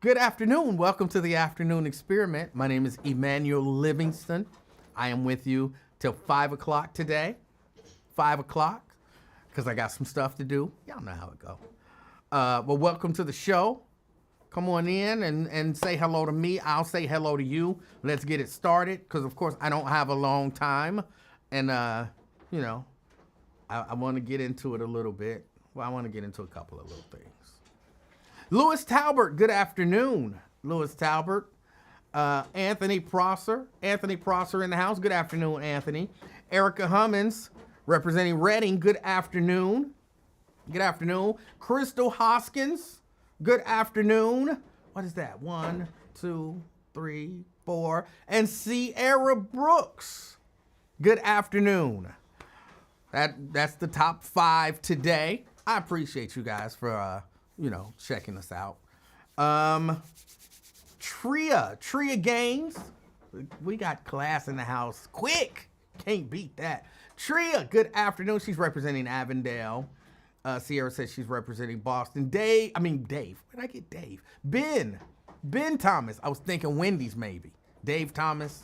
Good afternoon. Welcome to the afternoon experiment. My name is Emanuel Livingston. I am with you till 5 o'clock today. 5 o'clock, because I got some stuff to do. Y'all know how it go. Well, welcome to the show. Come on in and say hello to me. I'll say hello to you. Let's get it started, because, of course, I don't have a long time. And, I want to get into it a little bit. Well, I want to get into a couple of little things. Louis Talbert, good afternoon. Louis Talbert. Anthony Prosser. Anthony Prosser in the house. Good afternoon, Anthony. Erica Hummins, representing Reading. Good afternoon. Good afternoon. Crystal Hoskins. Good afternoon. What is that? 1, 2, 3, 4. And Sierra Brooks. Good afternoon. That's the top 5 today. I appreciate you guys for checking us out. Tria Games. We got class in the house. Quick. Can't beat that. Tria, good afternoon. She's representing Avondale. Sierra says she's representing Boston. Dave. Where did I get Dave? Ben Thomas. I was thinking Wendy's maybe. Dave Thomas.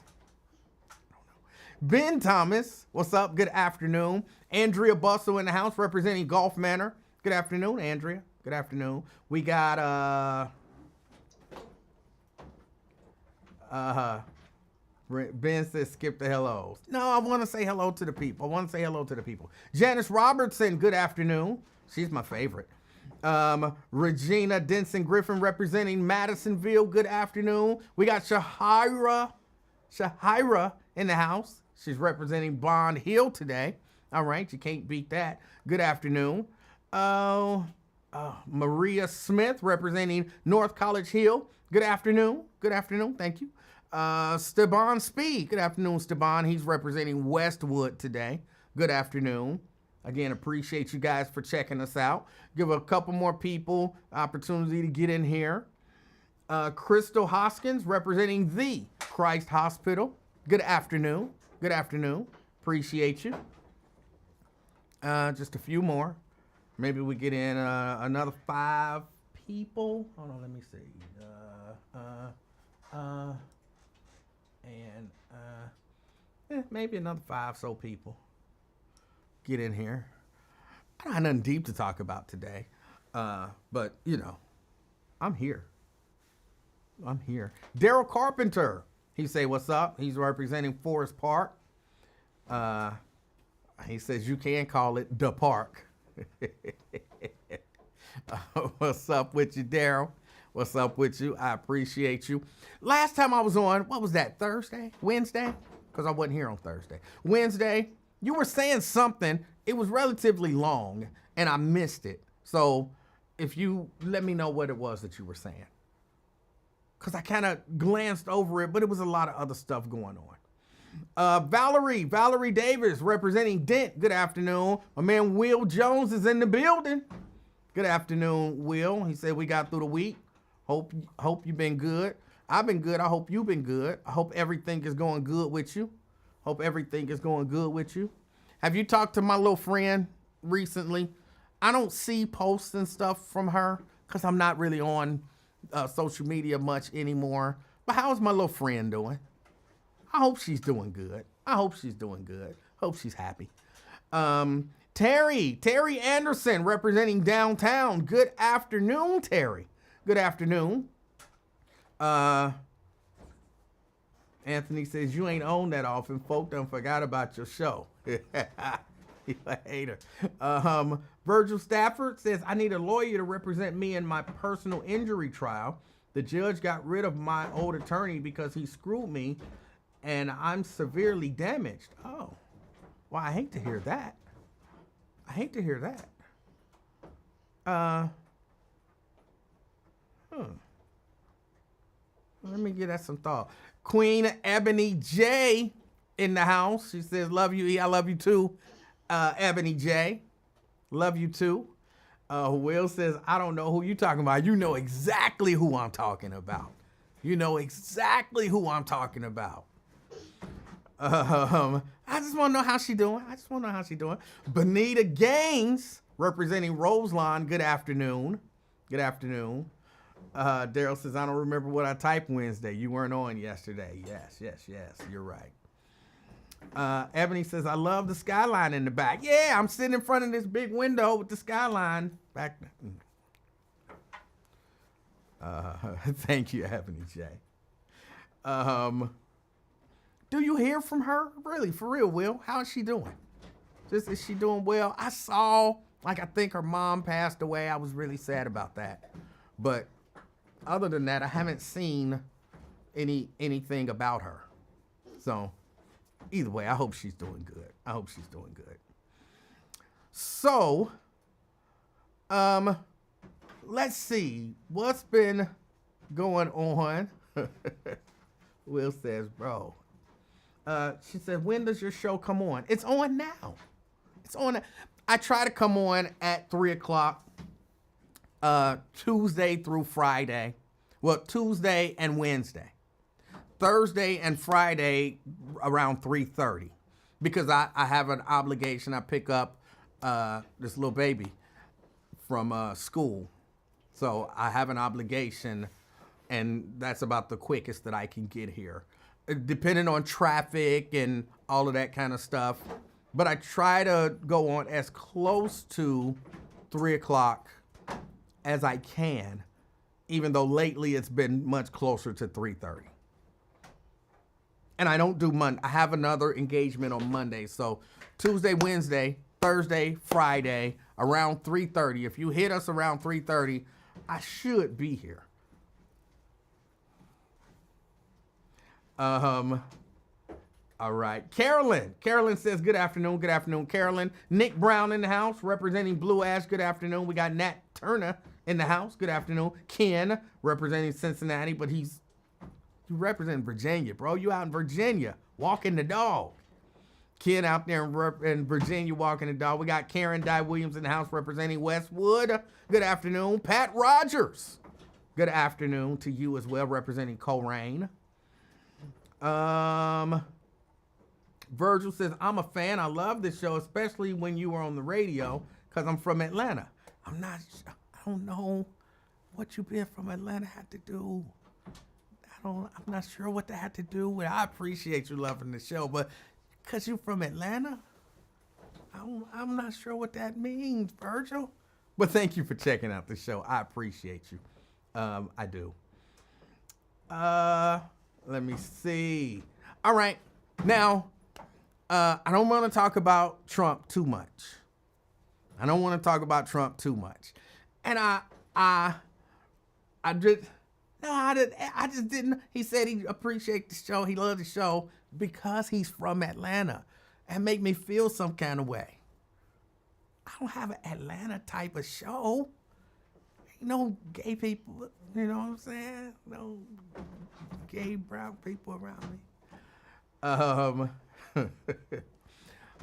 I don't know. Ben Thomas. What's up? Good afternoon. Andrea Bussell in the house representing Gulf Manor. Good afternoon, Andrea. Good afternoon. We got Ben says skip the hellos. No, I want to say hello to the people. Janice Robertson, good afternoon. She's my favorite. Regina Denson Griffin representing Madisonville, good afternoon. We got Shahira in the house. She's representing Bond Hill today. All right, you can't beat that. Good afternoon. Maria Smith representing North College Hill. Good afternoon. Good afternoon. Thank you. Steban Speed. Good afternoon, Steban. He's representing Westwood today. Good afternoon. Again, appreciate you guys for checking us out. Give a couple more people opportunity to get in here. Crystal Hoskins representing the Christ Hospital. Good afternoon. Good afternoon. Appreciate you. Just a few more. Maybe we get in another 5 people. Hold on, let me see. Maybe another 5 so people get in here. I don't have nothing deep to talk about today, but I'm here. Daryl Carpenter. He say, "What's up?" He's representing Forest Park. He says you can call it the park. What's up with you, Daryl? What's up with you? I appreciate you. Last time I was on, what was that, Thursday? Wednesday? Because I wasn't here on Thursday. Wednesday, you were saying something. It was relatively long, and I missed it. So if you let me know what it was that you were saying. Because I kind of glanced over it, but it was a lot of other stuff going on. Valerie Davis representing Dent. Good afternoon. My man Will Jones is in the building. Good afternoon, Will. He said we got through the week. Hope you've been good. I've been good. I hope you've been good. I hope everything is going good with you. Have you talked to my little friend recently? I don't see posts and stuff from her because I'm not really on social media much anymore. But how's my little friend doing? I hope she's doing good. Hope she's happy. Terry Anderson representing downtown. Good afternoon, Terry. Good afternoon. Anthony says you ain't on that often. Folk done forgot about your show. You a hater. Virgil Stafford says I need a lawyer to represent me in my personal injury trial. The judge got rid of my old attorney because he screwed me and I'm severely damaged. Oh, well, I hate to hear that. Let me give that some thought. Queen Ebony J in the house. She says, love you, E. I love you too. Ebony J. Love you too. Will says, I don't know who you talking about. You know exactly who I'm talking about. I just want to know how she doing. Benita Gaines, representing Roselawn. Good afternoon. Daryl says, I don't remember what I typed Wednesday. You weren't on yesterday. Yes. You're right. Ebony says, I love the skyline in the back. Yeah, I'm sitting in front of this big window with the skyline back. Thank you, Ebony J. Do you hear from her? Really, for real, Will? How is she doing? Is she doing well? I saw, I think her mom passed away. I was really sad about that. But other than that, I haven't seen anything about her. So either way, I hope she's doing good. So, let's see what's been going on. Will says, bro. She said, when does your show come on? It's on now. It's on. I try to come on at 3:00, Tuesday through Friday. Well, Tuesday and Wednesday. Thursday and Friday around 3:30, because I have an obligation. I pick up this little baby from school, so I have an obligation, and that's about the quickest that I can get here, depending on traffic and all of that kind of stuff. But I try to go on as close to 3:00 as I can, even though lately it's been much closer to 3:30. And I don't do Monday. I have another engagement on Monday. So Tuesday, Wednesday, Thursday, Friday, around 3:30. If you hit us around 3:30, I should be here. All right. Carolyn says, good afternoon. Good afternoon, Carolyn. Nick Brown in the house, representing Blue Ash. Good afternoon. We got Nat Turner in the house. Good afternoon. Ken, representing Cincinnati, but you represent Virginia, bro. You out in Virginia, walking the dog. Ken out there in Virginia, walking the dog. We got Karen Dye Williams in the house, representing Westwood. Good afternoon. Pat Rogers. Good afternoon to you as well, representing Coleraine. Virgil says, I'm a fan. I love this show, especially when you were on the radio, because I'm from Atlanta. I don't know what you being from Atlanta had to do. I'm not sure what that had to do with. I appreciate you loving the show, but because you're from Atlanta, I'm not sure what that means, Virgil. But thank you for checking out the show. I appreciate you. I do. Let me see. All right. Now, I don't want to talk about Trump too much. And I just didn't. He said he appreciated the show. He loved the show because he's from Atlanta, and make me feel some kind of way. I don't have an Atlanta type of show. Ain't no gay people, you know what I'm saying? No gay brown people around me.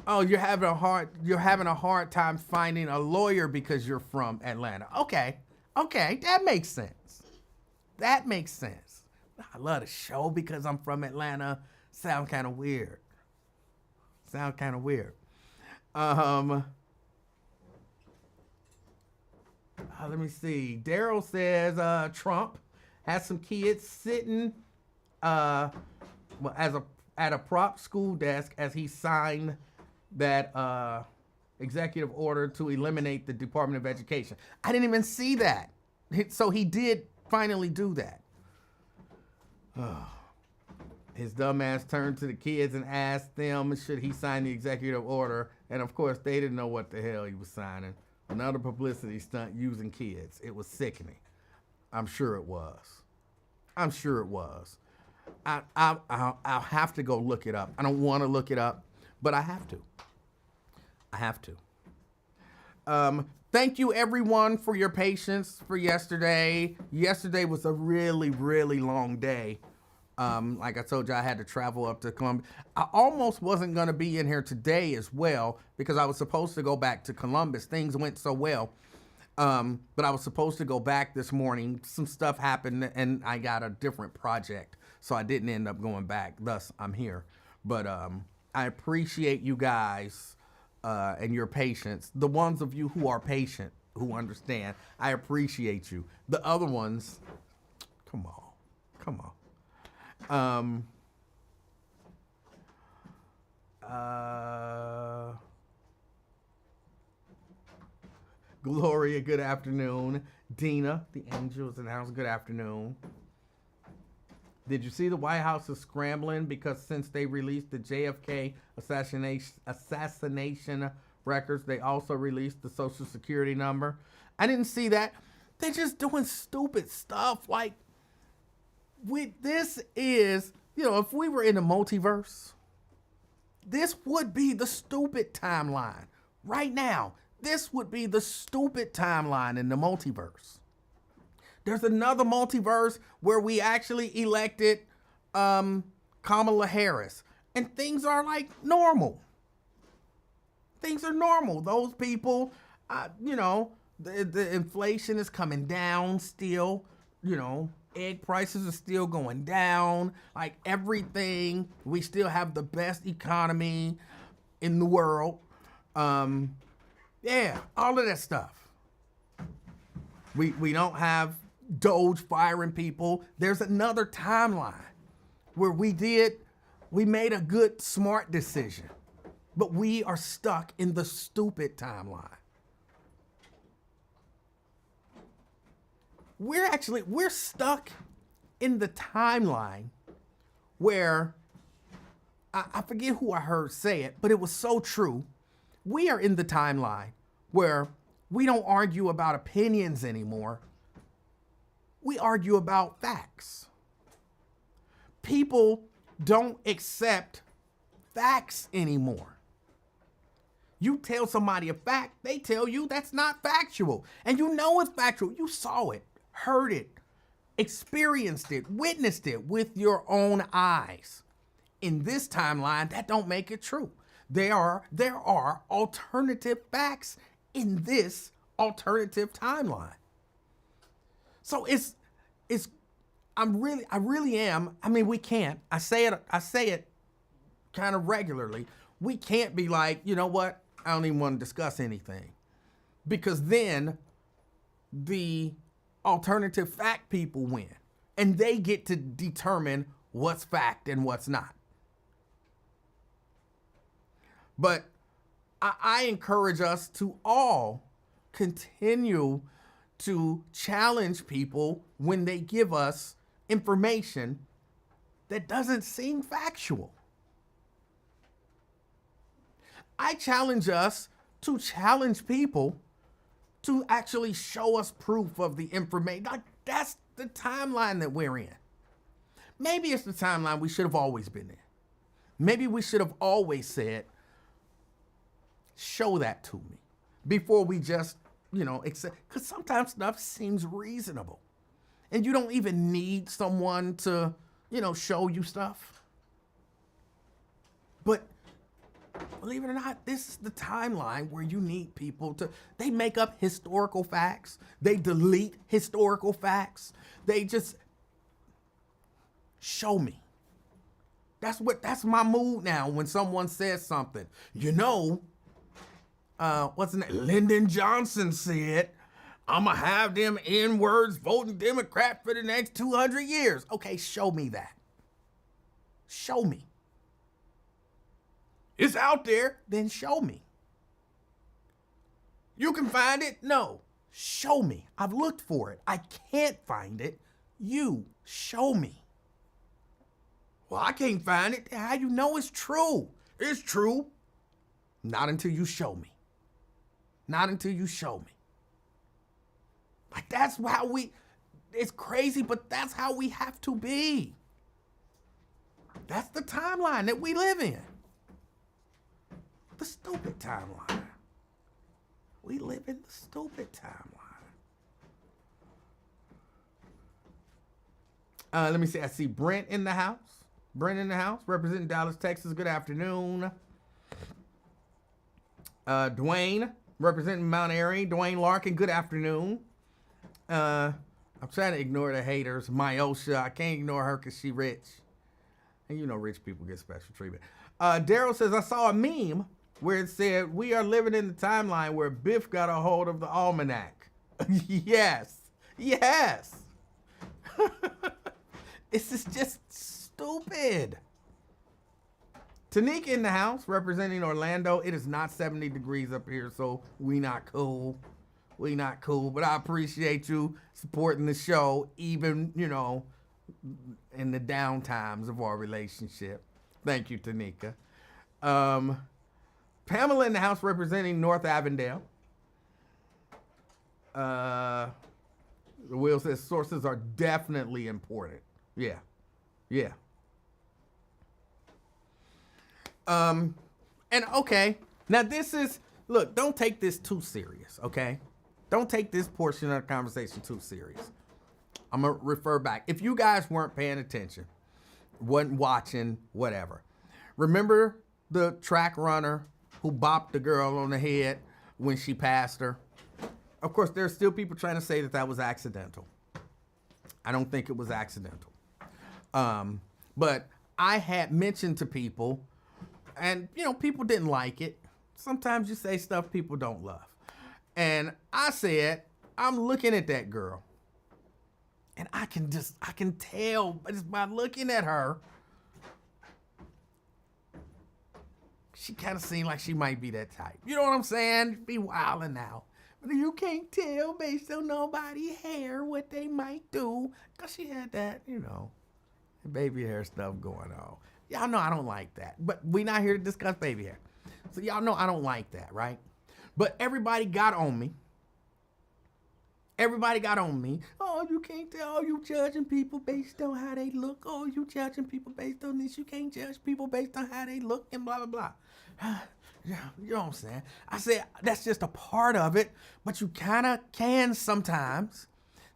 Oh, you're having a hard time finding a lawyer because you're from Atlanta. Okay, that makes sense. I love the show because I'm from Atlanta. Sound kind of weird. Let me see. Daryl says Trump has some kids sitting at a prop school desk as he signed that executive order to eliminate the Department of Education. I didn't even see that. So he did finally do that. His dumb ass turned to the kids and asked them should he sign the executive order, and of course they didn't know what the hell he was signing. Another publicity stunt using kids. It was sickening. I'm sure it was. I'll have to go look it up. I don't want to look it up, but I have to. Thank you everyone for your patience for yesterday. Yesterday was a really, really long day. Like I told you, I had to travel up to Columbia. I almost wasn't going to be in here today as well because I was supposed to go back to Columbus. Things went so well. But I was supposed to go back this morning. Some stuff happened and I got a different project. So I didn't end up going back. Thus, I'm here. But I appreciate you guys and your patience. The ones of you who are patient, who understand. I appreciate you. The other ones, come on. Gloria, good afternoon. Dina, the angels in the house, good afternoon. Did you see the White House is scrambling because since they released the JFK assassination records, they also released the Social Security number? I didn't see that. They're just doing stupid stuff. Like, this is, if we were in a multiverse, this would be the stupid timeline. Right now, this would be the stupid timeline in the multiverse. There's another multiverse where we actually elected Kamala Harris, and things are like normal. Things are normal. Those people, the inflation is coming down still. Egg prices are still going down. Like everything, we still have the best economy in the world. Yeah, all of that stuff. We don't have Doge firing people. There's another timeline where we made a good, smart decision, but we are stuck in the stupid timeline. We're stuck in the timeline where, I forget who I heard say it, but it was so true. We are in the timeline where we don't argue about opinions anymore. We argue about facts. People don't accept facts anymore. You tell somebody a fact, they tell you that's not factual. And you know it's factual. You saw it, heard it, experienced it, witnessed it with your own eyes. In this timeline, that don't make it true. There are alternative facts in this alternative timeline. So I really am. I mean, we can't. I say it kind of regularly. We can't be like, you know what? I don't even want to discuss anything. Because then the alternative fact people win. And they get to determine what's fact and what's not. But I encourage us to all continue to challenge people when they give us information that doesn't seem factual. I challenge us to challenge people to actually show us proof of the information. Like, that's the timeline that we're in. Maybe it's the timeline we should have always been in. Maybe we should have always said, show that to me before we just, accept. Because sometimes stuff seems reasonable. And you don't even need someone to, show you stuff. But believe it or not, this is the timeline where you need people they make up historical facts. They delete historical facts. They just show me. That's my mood now when someone says something. What's the name? Lyndon Johnson said, I'm going to have them N-words voting Democrat for the next 200 years. Okay, show me that. Show me. It's out there, then show me. You can find it? No. Show me. I've looked for it. I can't find it. You show me. Well, I can't find it. How you know it's true? It's true. Not until you show me. Not until you show me. Like, that's how it's crazy, but that's how we have to be. That's the timeline that we live in. The stupid timeline. We live in the stupid timeline. Let me see. I see Brent in the house. Brent in the house, representing Dallas, Texas. Good afternoon. Dwayne, representing Mount Airy. Dwayne Larkin, good afternoon. I'm trying to ignore the haters. Myosha, I can't ignore her because she rich. And rich people get special treatment. Daryl says, I saw a meme where it said, we are living in the timeline where Biff got a hold of the almanac. Yes. Yes. This is just stupid. Tanika in the house representing Orlando. It is not 70 degrees up here, so we not cool. We not cool, but I appreciate you supporting the show, even, you know, in the down times of our relationship. Thank you, Tanika. Pamela in the house representing North Avondale. Will says sources are definitely important. Yeah. Yeah. And okay, now this is, look, don't take this too serious, okay? Don't take this portion of the conversation too serious. I'm gonna refer back. If you guys weren't paying attention, wasn't watching, whatever, remember the track runner who bopped the girl on the head when she passed her? Of course, there's still people trying to say that that was accidental. I don't think it was accidental. But I had mentioned to people, and, you know, people didn't like it. Sometimes you say stuff people don't love. And I said, I'm looking at that girl. And I can tell just by looking at her, she kind of seemed like she might be that type. You know what I'm saying? Be wilding now. But you can't tell based on nobody's hair what they might do. Because she had that, you know, baby hair stuff going on. Y'all know I don't like that. But we're not here to discuss baby hair. So y'all know I don't like that, right? But everybody got on me. Everybody got on me. Oh, you can't tell. Oh, you judging people based on how they look. Oh, you judging people based on this. You can't judge people based on how they look and blah, blah, blah. Yeah, you know what I'm saying? I said, that's just a part of it. But you kind of can sometimes.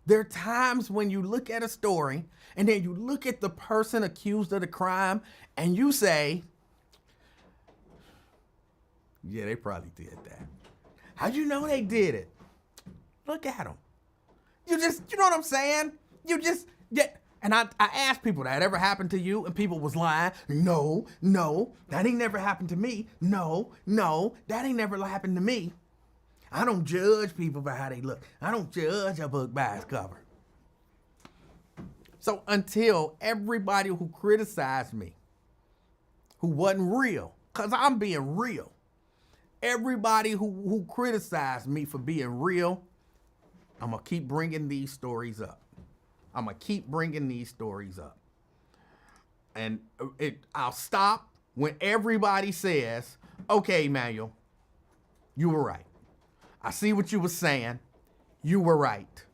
There are times when you look at a story and then you look at the person accused of the crime and you say, yeah, they probably did that. How'd you know they did it? Look at them. You know what I'm saying? Yeah. And I asked people, that ever happened to you? And people was lying. No, that ain't never happened to me. No, that ain't never happened to me. I don't judge people by how they look. I don't judge a book by its cover. So until everybody who criticized me, who wasn't real, because I'm being real, everybody who criticized me for being real, I'm going to keep bringing these stories up. And I'll stop when everybody says, okay, Emanuel, you were right. I see what you were saying. You were right.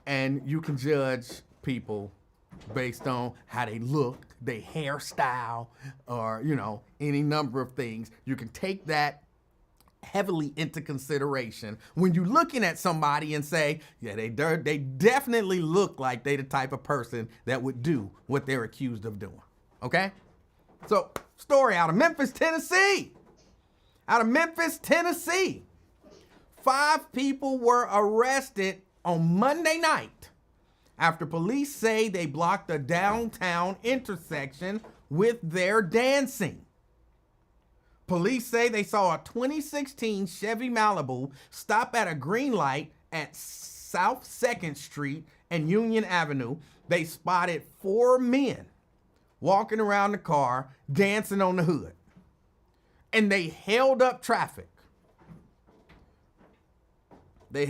And you can judge people based on how they look, their hairstyle, or, you know, any number of things. You can take that heavily into consideration when you're looking at somebody and say, yeah, they definitely look like they the type of person that would do what they're accused of doing. Okay? So, story out of Memphis, Tennessee. 5 people were arrested on Monday night after police say they blocked a downtown intersection with their dancing. Police say they saw a 2016 Chevy Malibu stop at a green light at South 2nd Street and Union Avenue. They spotted 4 men walking around the car, dancing on the hood. And they held up traffic. They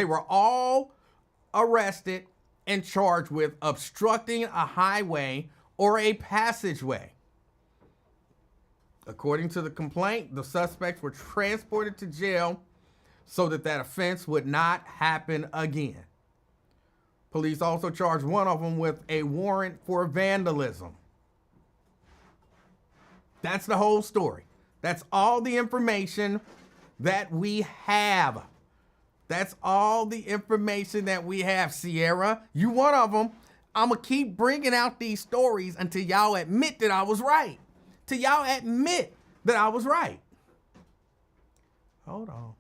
were all arrested and charged with obstructing a highway or a passageway. According to the complaint, the suspects were transported to jail so that offense would not happen again. Police also charged one of them with a warrant for vandalism. That's the whole story. That's all the information that we have. Sierra, you one of them. I'm going to keep bringing out these stories until y'all admit that I was right. Hold on.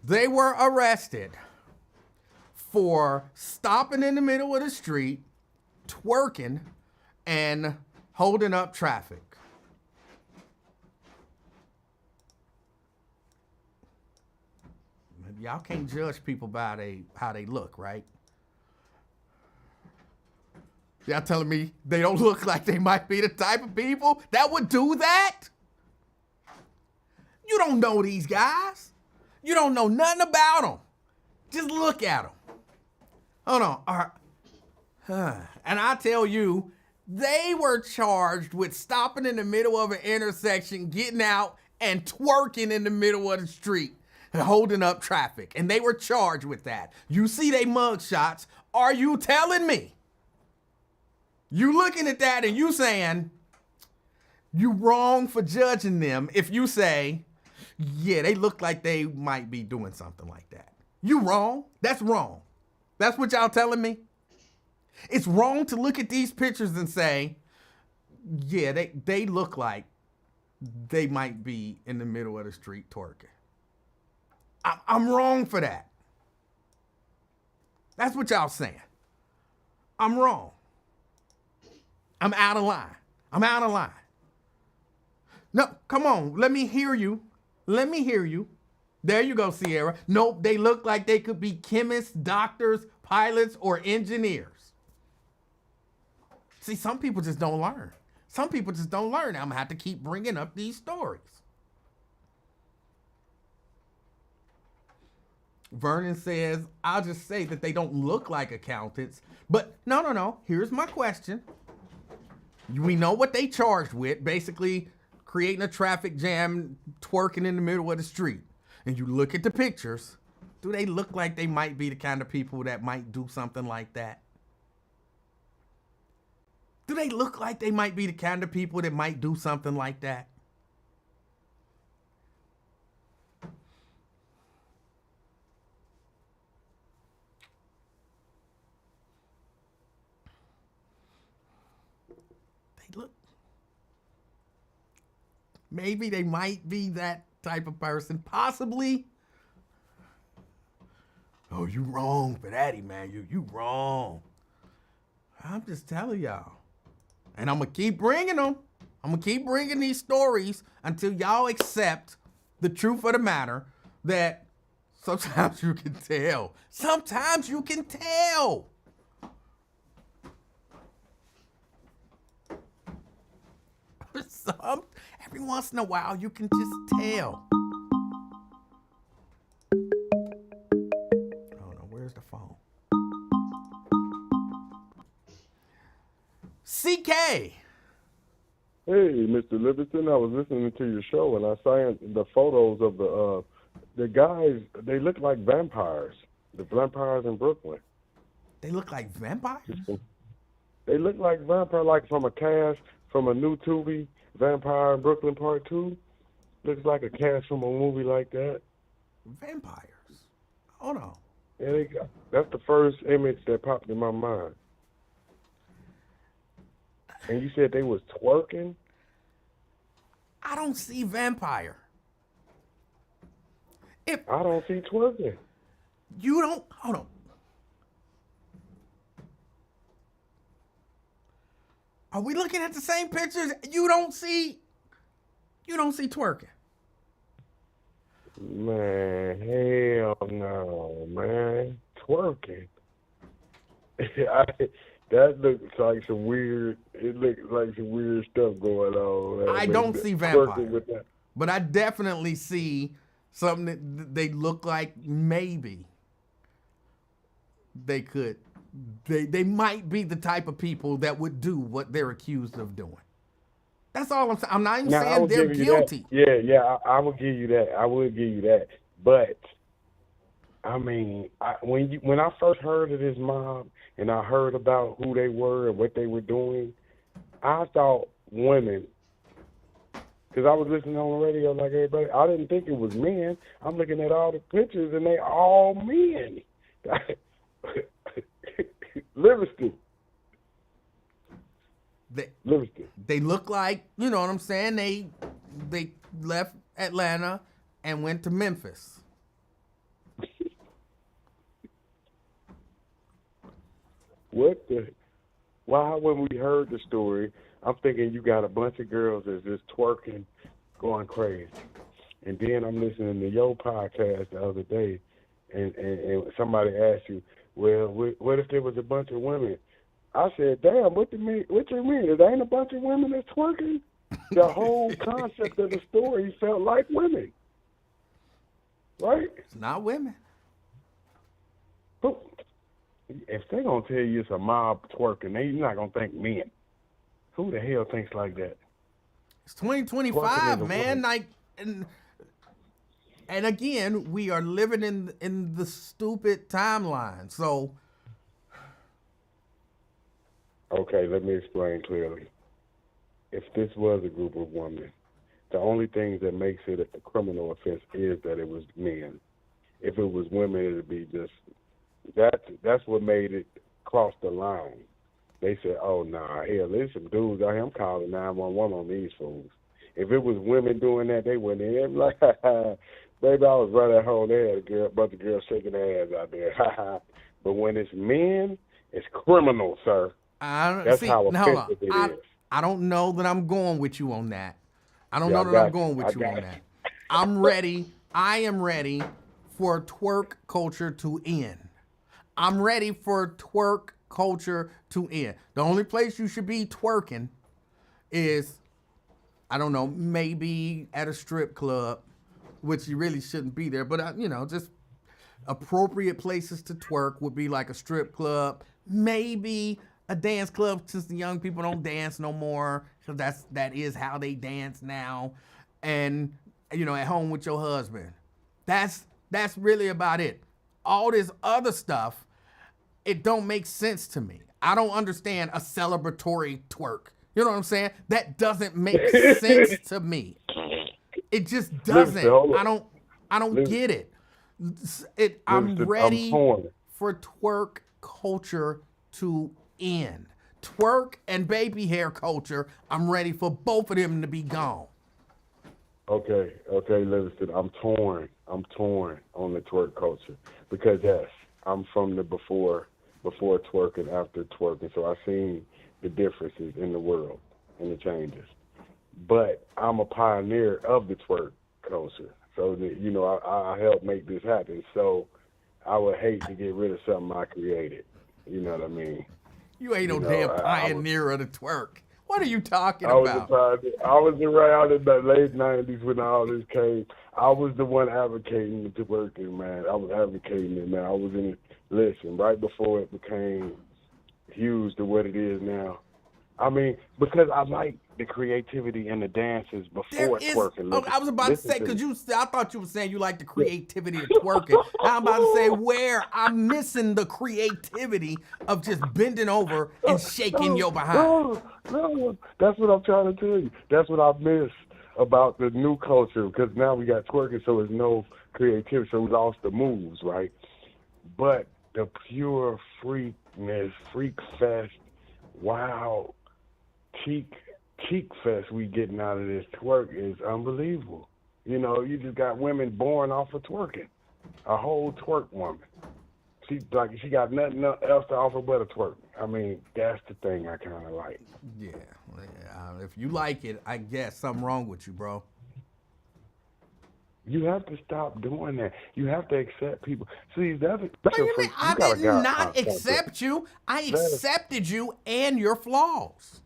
They were arrested for stopping in the middle of the street twerking and holding up traffic. Y'all can't judge people by how they look, right? Y'all telling me they don't look like they might be the type of people that would do that? You don't know these guys. You don't know nothing about them. Just look at them. Hold on. All right. And I tell you, they were charged with stopping in the middle of an intersection, getting out, and twerking in the middle of the street and holding up traffic. And they were charged with that. You see they mug shots. Are you telling me? You looking at that and you saying, you wrong for judging them if you say, yeah, they look like they might be doing something like that. You wrong. That's wrong. That's what y'all telling me? It's wrong to look at these pictures and say, yeah, they look like they might be in the middle of the street twerking. I'm wrong for that. That's what y'all saying. I'm wrong. I'm out of line. I'm out of line. No, come on. Let me hear you. Let me hear you. There you go, Sierra. Nope, they look like they could be chemists, doctors, pilots, or engineers. See, some people just don't learn. Some people just don't learn. I'm going to have to keep bringing up these stories. Vernon says, I'll just say that they don't look like accountants. But no. Here's my question. We know what they charged with, basically creating a traffic jam, twerking in the middle of the street. And you look at the pictures, do they look like they might be the kind of people that might do something like that? Do they look like they might be the kind of people that might do something like that? They look. Maybe they might be that type of person, possibly. Oh, you wrong for that, Emanuel. You wrong. I'm just telling y'all. And I'm going to keep bringing them. I'm going to keep bringing these stories until y'all accept the truth of the matter that sometimes you can tell. Sometimes you can tell. Every once in a while, you can just tell. Hold on, where's the phone? CK. Hey, Mr. Livingston, I was listening to your show and I saw the photos of the guys. They look like vampires. The vampires in Brooklyn. They look like vampires? They look like vampires, like from a cast from a new Tubi, Vampire in Brooklyn Part 2. Looks like a cast from a movie like that. Vampires? Hold on. Yeah, that's the first image that popped in my mind. And you said they was twerking? I don't see vampire. I don't see twerking. You don't, hold on. Are we looking at the same pictures? You don't see twerking. Man, hell no, man. Twerking. That looks like some weird, it looks like some weird stuff going on. I don't see vampire, but I definitely see something that they look like maybe they could, they might be the type of people that would do what they're accused of doing. That's all I'm saying. I'm not even saying they're guilty. Yeah, I will give you that. I will give you that. But I mean, when I first heard of this mob and I heard about who they were and what they were doing, I thought women, because I was listening on the radio like everybody. I didn't think it was men. I'm looking at all the pictures and they all men. Livingston. They look like, you know what I'm saying? They left Atlanta and went to Memphis. What the? why when we heard the story, I'm thinking you got a bunch of girls that's just twerking, going crazy. And then I'm listening to your podcast the other day, and somebody asked you, well, what if there was a bunch of women? I said, damn, what do you mean? What you mean? There ain't a bunch of women that's twerking? The whole concept of the story felt like women, right? It's not women. If they gonna tell you it's a mob twerking, you're not gonna think men. Who the hell thinks like that? It's 2025, man. Like, and again, we are living in the stupid timeline. So, okay, let me explain clearly. If this was a group of women, the only thing that makes it a criminal offense is that it was men. If it was women, it'd be just that's what made it cross the line. They said, "Oh nah, hell, there's some dudes out here. I'm calling 911 on these fools." If it was women doing that, they went in like, baby, I was right at home. They had a bunch of girls shaking their ass out there. But when it's men, it's criminal, sir. That's how offensive it is. I don't know that I'm going with you on that. I don't know that I'm going with you on that. I'm ready. I am ready for twerk culture to end. I'm ready for twerk culture to end. The only place you should be twerking is, I don't know, maybe at a strip club, which you really shouldn't be there. But, just appropriate places to twerk would be like a strip club, maybe a dance club, since the young people don't dance no more. So that is how they dance now. And, at home with your husband. That's really about it. All this other stuff, it don't make sense to me. I don't understand a celebratory twerk. You know what I'm saying? That doesn't make sense to me. It just doesn't. I don't get it. I'm ready for twerk culture to end. Twerk and baby hair culture, I'm ready for both of them to be gone. Okay, Livingston, I'm torn on the twerk culture because yes, I'm from the before twerk and after twerking, so I've seen the differences in the world and the changes. But I'm a pioneer of the twerk culture, so that, I helped make this happen. So I would hate to get rid of something I created. You know what I mean? You ain't no damn pioneer of the twerk. What are you talking about? I was around in the late 90s when all this came. I was the one advocating the twerking, man. I was advocating it, man. I was in it. Listen, right before it became huge to what it is now. I mean, because I like the creativity and the dances before twerking. Oh, I was about to say, because I thought you were saying you like the creativity of twerking. I'm about to say where I'm missing the creativity of just bending over and shaking your behind. No, that's what I'm trying to tell you. That's what I miss about the new culture, because now we got twerking, so there's no creativity, so we lost the moves, right? But the pure freakness, freak fest, wow, cheek fest we getting out of this twerk is unbelievable. You just got women born off of twerking. A whole twerk woman. She got nothing else to offer but a twerk. I mean, that's the thing I kind of like. Yeah. If you like it, I guess something wrong with you, bro. You have to stop doing that. You have to accept people. See, that's what do you mean? I did not accept you. I accepted you and your flaws.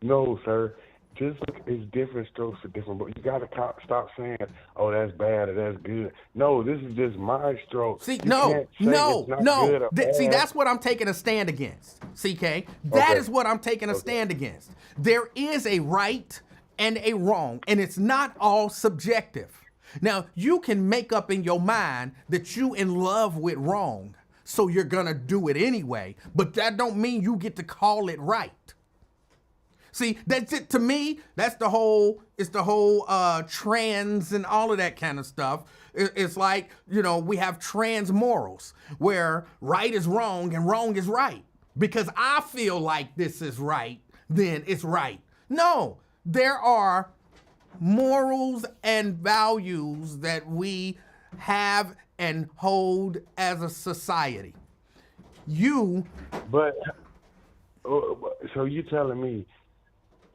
No, sir. Just it's different strokes for different. But you got to stop saying, "Oh, that's bad or that's good." No, this is just my stroke. See, no. See, that's what I'm taking a stand against, CK. That is what I'm taking a stand against. There is a right and a wrong, and it's not all subjective. Now, you can make up in your mind that you in love with wrong, so you're gonna do it anyway, but that don't mean you get to call it right. See, that's it to me. It's the whole trans and all of that kind of stuff. It's like, we have trans morals where right is wrong and wrong is right. Because I feel like this is right, then it's right. No, there are morals and values that we have and hold as a society. So you telling me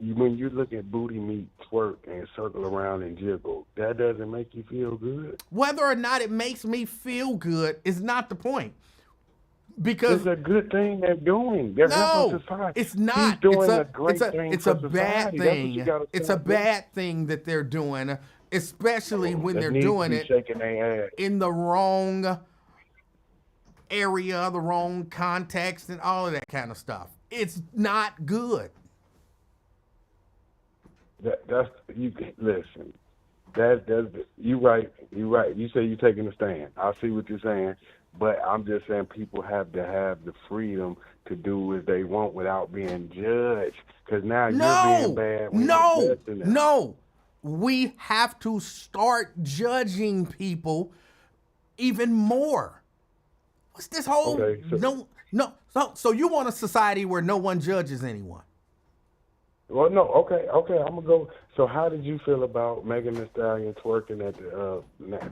when you look at booty meat twerk and circle around and jiggle, that doesn't make you feel good? Whether or not it makes me feel good is not the point. Because It's a good thing they're doing. They're helping no, society. it's not. He's doing a great thing it's for a bad society. That's what you thing. gotta It's a start doing. bad thing that they're doing, especially when They they're need to doing be it shaking their ass. in the wrong area, the wrong context, and all of that kind of stuff. It's not good. That's you. Listen, that's you right. You right. You say you're taking a stand. I see what you're saying, but I'm just saying people have to have the freedom to do as they want without being judged. Because now you're being bad. When you're judging them. No. We have to start judging people even more. What's this whole Okay, no? So you want a society where no one judges anyone? Well, no, okay, I'm gonna go. So, how did you feel about Megan Thee Stallion twerking at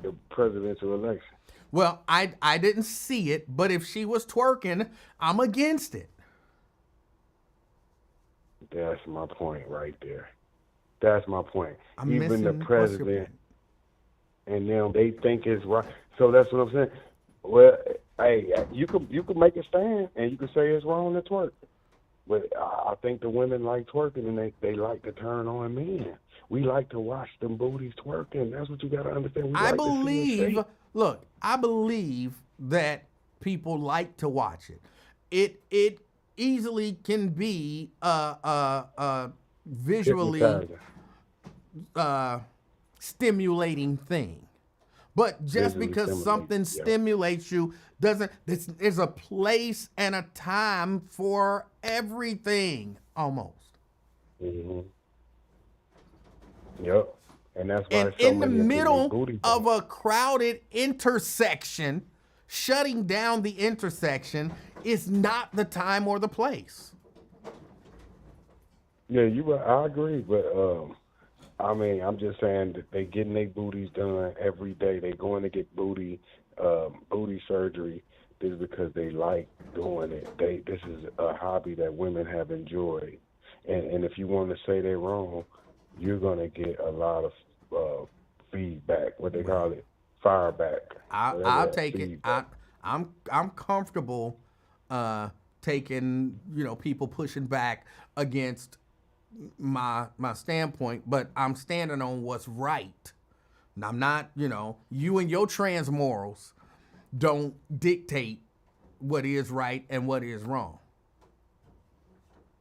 the presidential election? Well, I didn't see it, but if she was twerking, I'm against it. That's my point right there. That's my point. I'm Even the missing- what's your president point? and them, they think it's right. So that's what I'm saying. Well, hey, you could make a stand and you could say it's wrong to twerk. But I think the women like twerking and they like to turn on men. We like to watch them booties twerking. That's what you got to understand. We I like to see believe, them shake. look, I believe that people like to watch it. It easily can be visually Hypnotizing. stimulating thing. But just Visually because stimulating, something yeah. stimulates you doesn't, there's a place and a time for everything almost. Mm-hmm. Yep. And that's why And so in the many middle booty of a crowded intersection, shutting down the intersection is not the time or the place. Yeah, you right. I agree, but I mean, I'm just saying that they getting their booties done every day. They going to get booty surgery. This is because they like doing it. This is a hobby that women have enjoyed, and if you want to say they're wrong, you're gonna get a lot of feedback. What they call it, fireback. I'll take it. I'm comfortable taking, people pushing back against my standpoint, but I'm standing on what's right. And I'm not, you and your trans morals don't dictate what is right and what is wrong.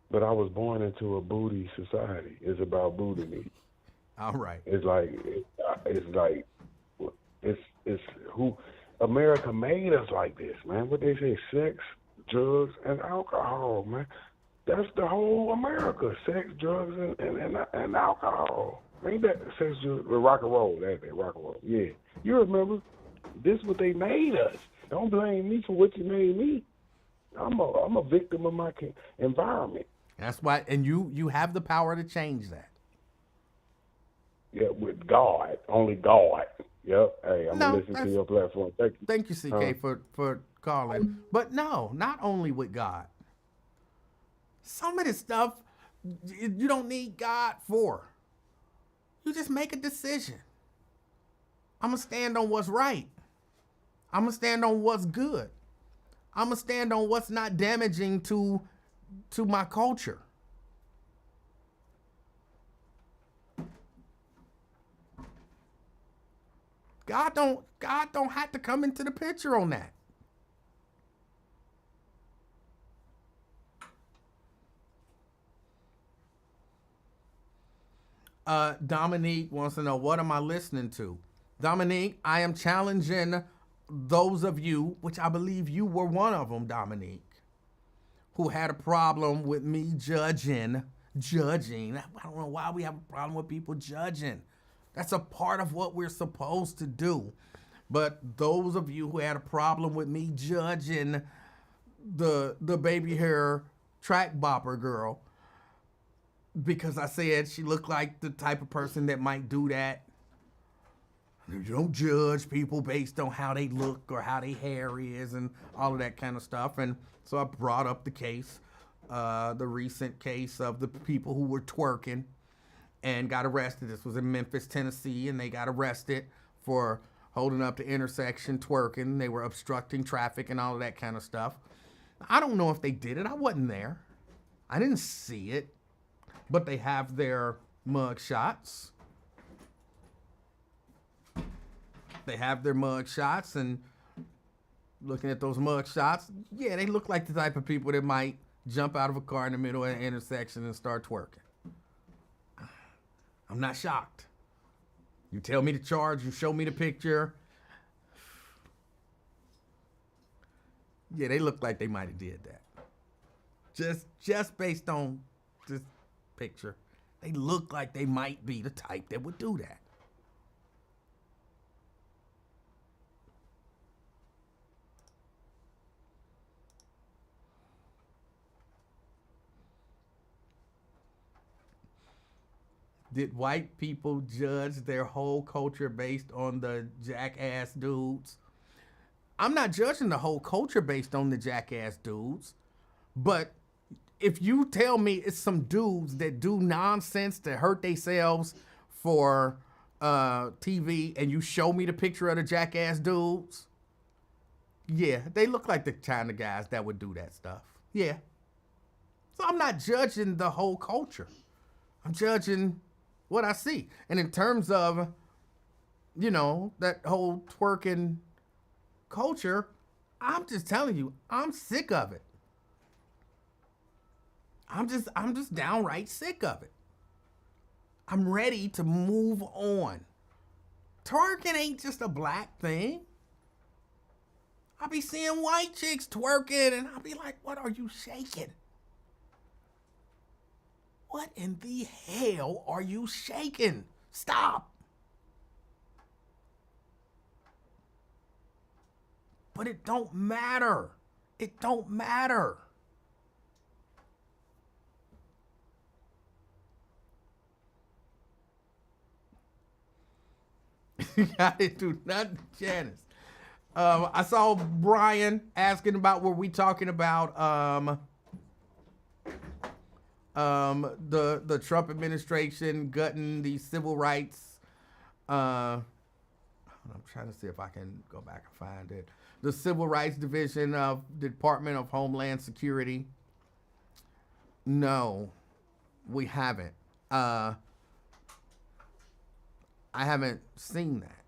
But I was born into a booty society. It's about booty meat. All right. It's who America made us like this, man. What they say, sex, drugs, and alcohol, man. That's the whole America. Sex, drugs, and alcohol. Ain't that sex, drugs, rock and roll? That's it, rock and roll. Yeah. You remember, this is what they made us. Don't blame me for what you made me. I'm a victim of my environment. That's why, and you have the power to change that. Yeah, with God, only God. Yep. Hey, I'm gonna listen to your platform. Thank you. Thank you, CK, for calling. But no, not only with God. Some of this stuff you don't need God for. You just make a decision. I'm gonna stand on what's right. I'm gonna stand on what's good. I'm gonna stand on what's not damaging to my culture. God don't have to come into the picture on that. Dominique wants to know, what am I listening to? Dominique, I am challenging those of you, which I believe you were one of them, Dominique, who had a problem with me judging. I don't know why we have a problem with people judging. That's a part of what we're supposed to do. But those of you who had a problem with me judging the baby hair track bopper girl, because I said she looked like the type of person that might do that. You don't judge people based on how they look or how their hair is and all of that kind of stuff. And so I brought up the case the recent case of the people who were twerking and got arrested. This was in Memphis, Tennessee, and they got arrested for holding up the intersection, twerking. They were obstructing traffic and all of that kind of stuff. I don't know if they did it. I wasn't there. I didn't see it. But they have their mug shots. They have their mug shots, and looking at those mug shots, yeah, they look like the type of people that might jump out of a car in the middle of an intersection and start twerking. I'm not shocked. You tell me the charge, you show me the picture. Yeah, they look like they might have did that. Just based on this picture, they look like they might be the type that would do that. Did white people judge their whole culture based on the jackass dudes? I'm not judging the whole culture based on the jackass dudes, but if you tell me it's some dudes that do nonsense to hurt themselves for TV and you show me the picture of the jackass dudes, yeah, they look like the kind of guys that would do that stuff. Yeah. So I'm not judging the whole culture. I'm judging what I see. And in terms of, that whole twerking culture, I'm just telling you, I'm sick of it. I'm just downright sick of it. I'm ready to move on. Twerking ain't just a black thing. I'll be seeing white chicks twerking and I'll be like, what are you shaking? What in the hell are you shaking? Stop. But it don't matter. It don't matter. I didn't do nothing, Janice. I saw Brian asking about, were we talking about the Trump administration gutting the civil rights. I'm trying to see if I can go back and find it. The Civil Rights Division of the Department of Homeland Security. No, we haven't. I haven't seen that,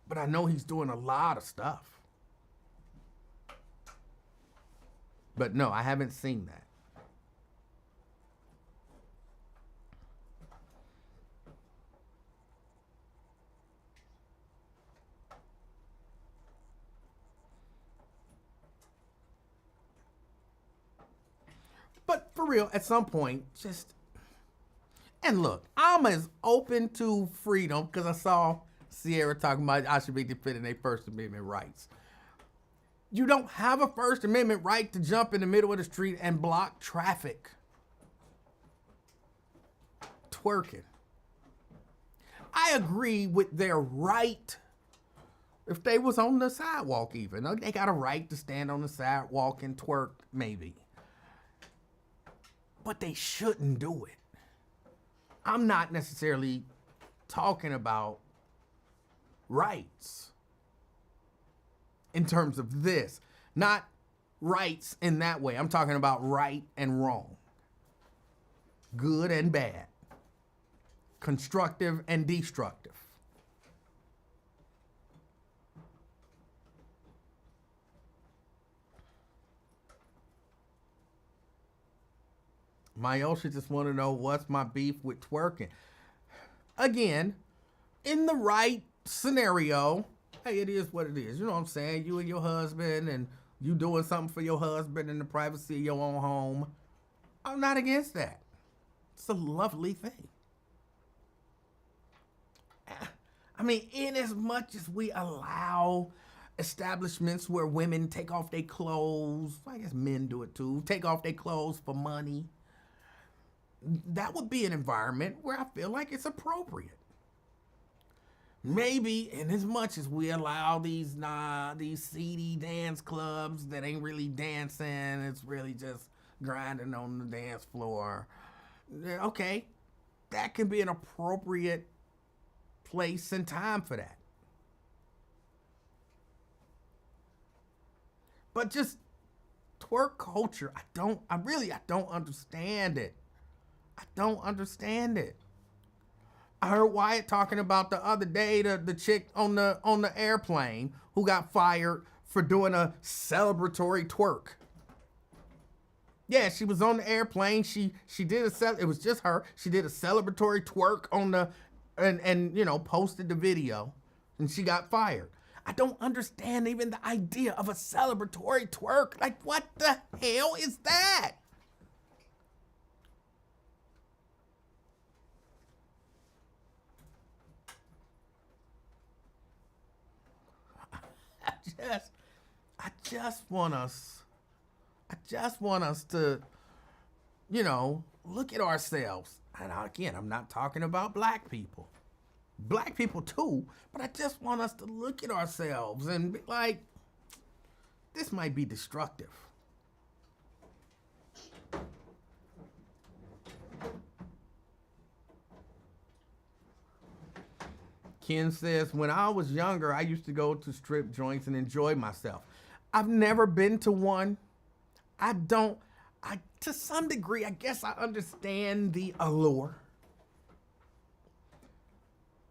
but I know he's doing a lot of stuff. But no, I haven't seen that. But for real, at some point, and look, I'm as open to freedom because I saw Sierra talking about I should be defending their First Amendment rights. You don't have a First Amendment right to jump in the middle of the street and block traffic. Twerking. I agree with their right. If they was on the sidewalk even, they got a right to stand on the sidewalk and twerk, maybe. But they shouldn't do it. I'm not necessarily talking about rights in terms of this. Not rights in that way. I'm talking about right and wrong. Good and bad. Constructive and destructive. Myosha just want to know what's my beef with twerking. Again, in the right scenario, hey, it is what it is. You know what I'm saying? You and your husband, and you doing something for your husband in the privacy of your own home. I'm not against that. It's a lovely thing. I mean, in as much as we allow establishments where women take off their clothes, I guess men do it too, take off their clothes for money, that would be an environment where I feel like it's appropriate. Maybe in as much as we allow these seedy dance clubs that ain't really dancing, it's really just grinding on the dance floor. Okay, that can be an appropriate place and time for that. But just twerk culture, I don't understand it. I don't understand it. I heard Wyatt talking about the other day the chick on the airplane who got fired for doing a celebratory twerk. Yeah, she was on the airplane. She did it was just her. She did a celebratory twerk on the and you know, posted the video, and she got fired. I don't understand even the idea of a celebratory twerk. Like, what the hell is that? I just want us to, you know, look at ourselves. And again, I'm not talking about black people. Black people too, but I just want us to look at ourselves and be like, this might be destructive. Ken says, when I was younger, I used to go to strip joints and enjoy myself. I've never been to one. To some degree, I guess I understand the allure.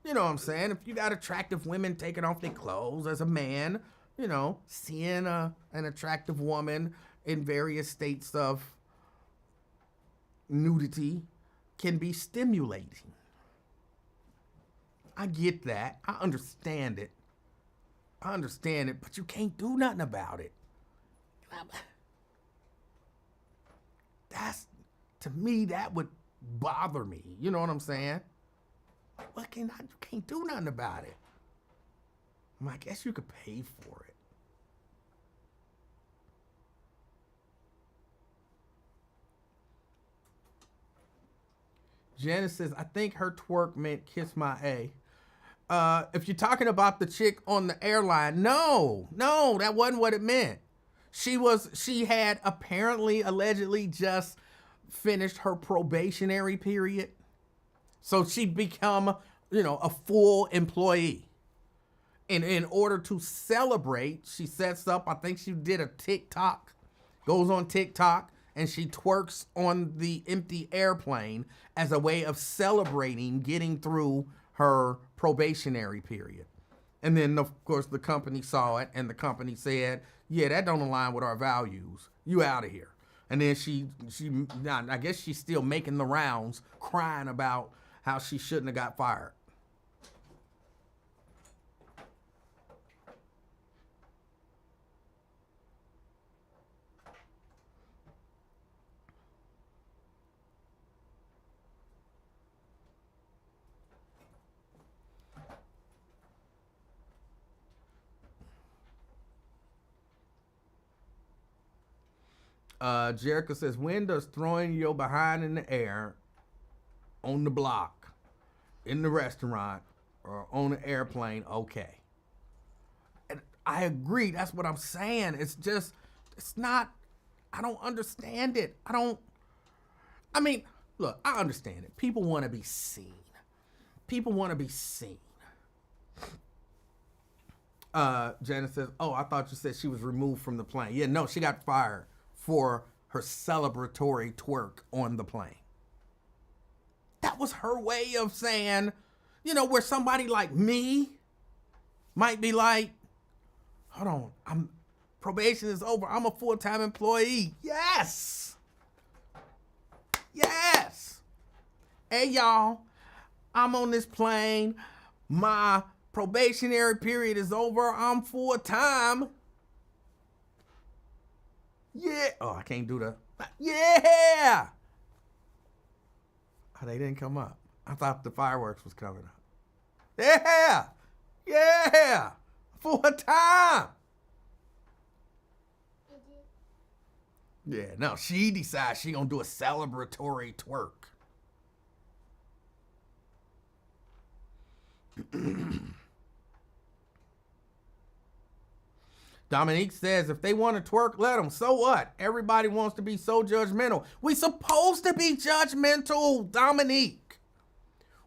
You know what I'm saying? If you got attractive women taking off their clothes as a man, you know, seeing an attractive woman in various states of nudity can be stimulating. I get that. I understand it. But you can't do nothing about it. To me, that would bother me. You know what I'm saying? You can't do nothing about it. I guess you could pay for it. Janice says, I think her twerk meant kiss my A. If you're talking about the chick on the airline, no, that wasn't what it meant. She had allegedly just finished her probationary period. So she'd become, you know, a full employee. And in order to celebrate, she sets up, I think she did a TikTok, goes on TikTok, and she twerks on the empty airplane as a way of celebrating getting through her probationary period. And then, of course, the company saw it, and the company said, yeah, that don't align with our values. You out of here. And then I guess she's still making the rounds, crying about how she shouldn't have got fired. Jericho says, when does throwing your behind in the air on the block, in the restaurant, or on an airplane okay? And I agree. That's what I'm saying. It's not, I don't understand it. Look, I understand it. People want to be seen. Janice says, oh, I thought you said she was removed from the plane. Yeah, no, she got fired for her celebratory twerk on the plane. That was her way of saying, you know, where somebody like me might be like, hold on, probation is over. I'm a full-time employee. Yes. Hey, y'all, I'm on this plane. My probationary period is over. I'm full-time. Yeah. Oh, I can't do that. Yeah. Oh, they didn't come up. I thought the fireworks was coming up. Yeah. Full time. Yeah, no, she decides she gonna do a celebratory twerk. Dominique says, if they want to twerk, let them. So what? Everybody wants to be so judgmental. We supposed to be judgmental, Dominique.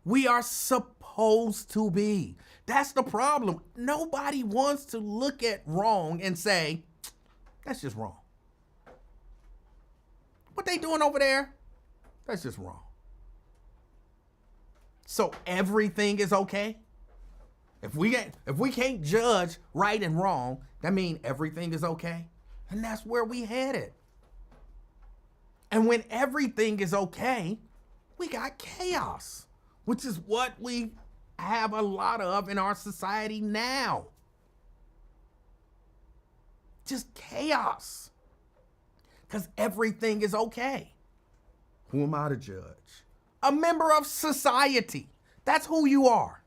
We are supposed to be. That's the problem. Nobody wants to look at wrong and say, that's just wrong. What they doing over there? That's just wrong. So everything is okay? If we can't judge right and wrong, that means everything is okay. And that's where we headed. And when everything is okay, we got chaos, which is what we have a lot of in our society now. Just chaos. Because everything is okay. Who am I to judge? A member of society. That's who you are.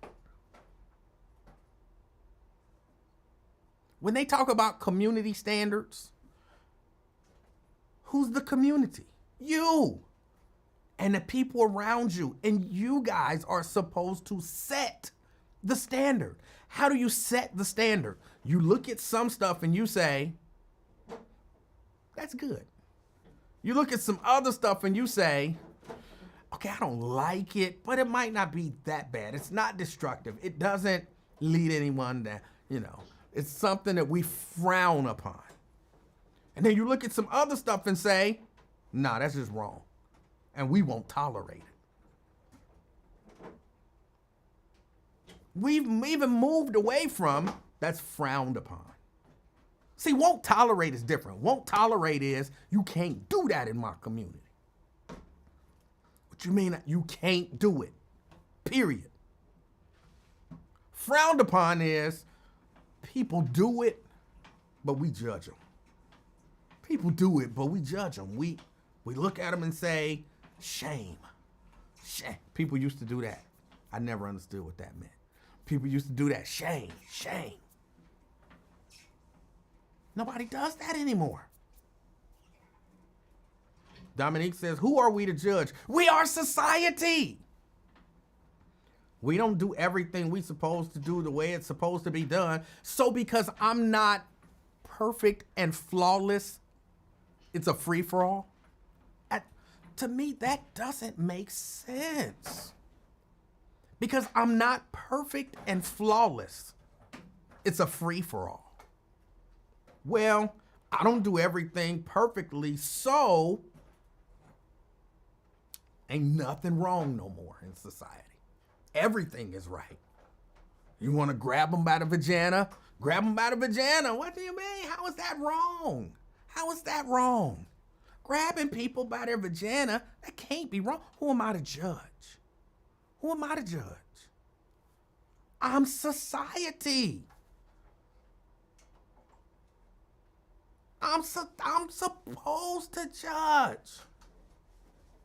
When they talk about community standards, who's the community? You and the people around you. And you guys are supposed to set the standard. How do you set the standard? You look at some stuff and you say, that's good. You look at some other stuff and you say, okay, I don't like it, but it might not be that bad. It's not destructive. It doesn't lead anyone to, it's something that we frown upon. And then you look at some other stuff and say, nah, that's just wrong. And we won't tolerate it. We've even moved away from that's frowned upon. See, won't tolerate is different. Won't tolerate is you can't do that in my community. What you mean you can't do it? Period. Frowned upon is people do it, but we judge them. People do it, but we judge them. We look at them and say, shame. Shame. People used to do that. I never understood what that meant. People used to do that. Shame. Shame. Nobody does that anymore. Dominique says, who are we to judge? We are society. We don't do everything we supposed to do the way it's supposed to be done. So because I'm not perfect and flawless, it's a free-for-all? To me, that doesn't make sense. Because I'm not perfect and flawless, it's a free-for-all. Well, I don't do everything perfectly, so ain't nothing wrong no more in society. Everything is right. You want to grab them by the vagina? Grab them by the vagina. What do you mean? How is that wrong? How is that wrong? Grabbing people by their vagina, that can't be wrong. Who am I to judge? Who am I to judge? I'm society. I'm supposed to judge.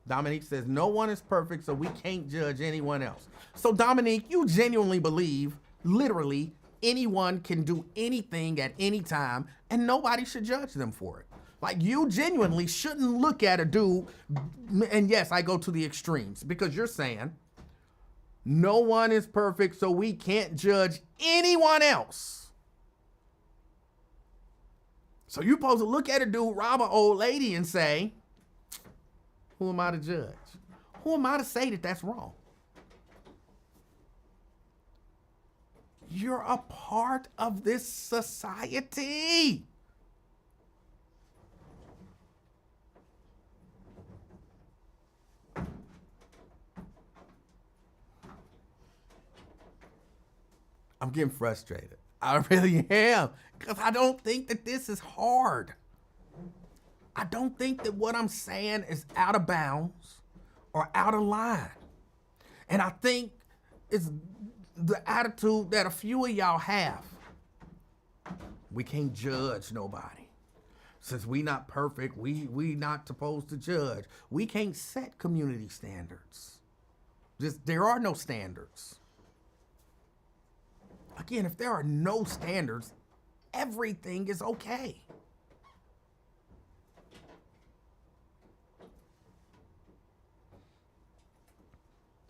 Dominique says, no one is perfect, so we can't judge anyone else. So Dominique, you genuinely believe, literally, anyone can do anything at any time, and nobody should judge them for it. Like, you genuinely shouldn't look at a dude, and yes, I go to the extremes, because you're saying, no one is perfect, so we can't judge anyone else. So you're supposed to look at a dude, rob an old lady, and say, who am I to judge? Who am I to say that that's wrong? You're a part of this society. I'm getting frustrated. I really am. Because I don't think that this is hard. I don't think that what I'm saying is out of bounds or out of line. And I think it's the attitude that a few of y'all have. We can't judge nobody. Since we not perfect, we not supposed to judge. We can't set community standards. There are no standards. Again, if there are no standards, everything is okay.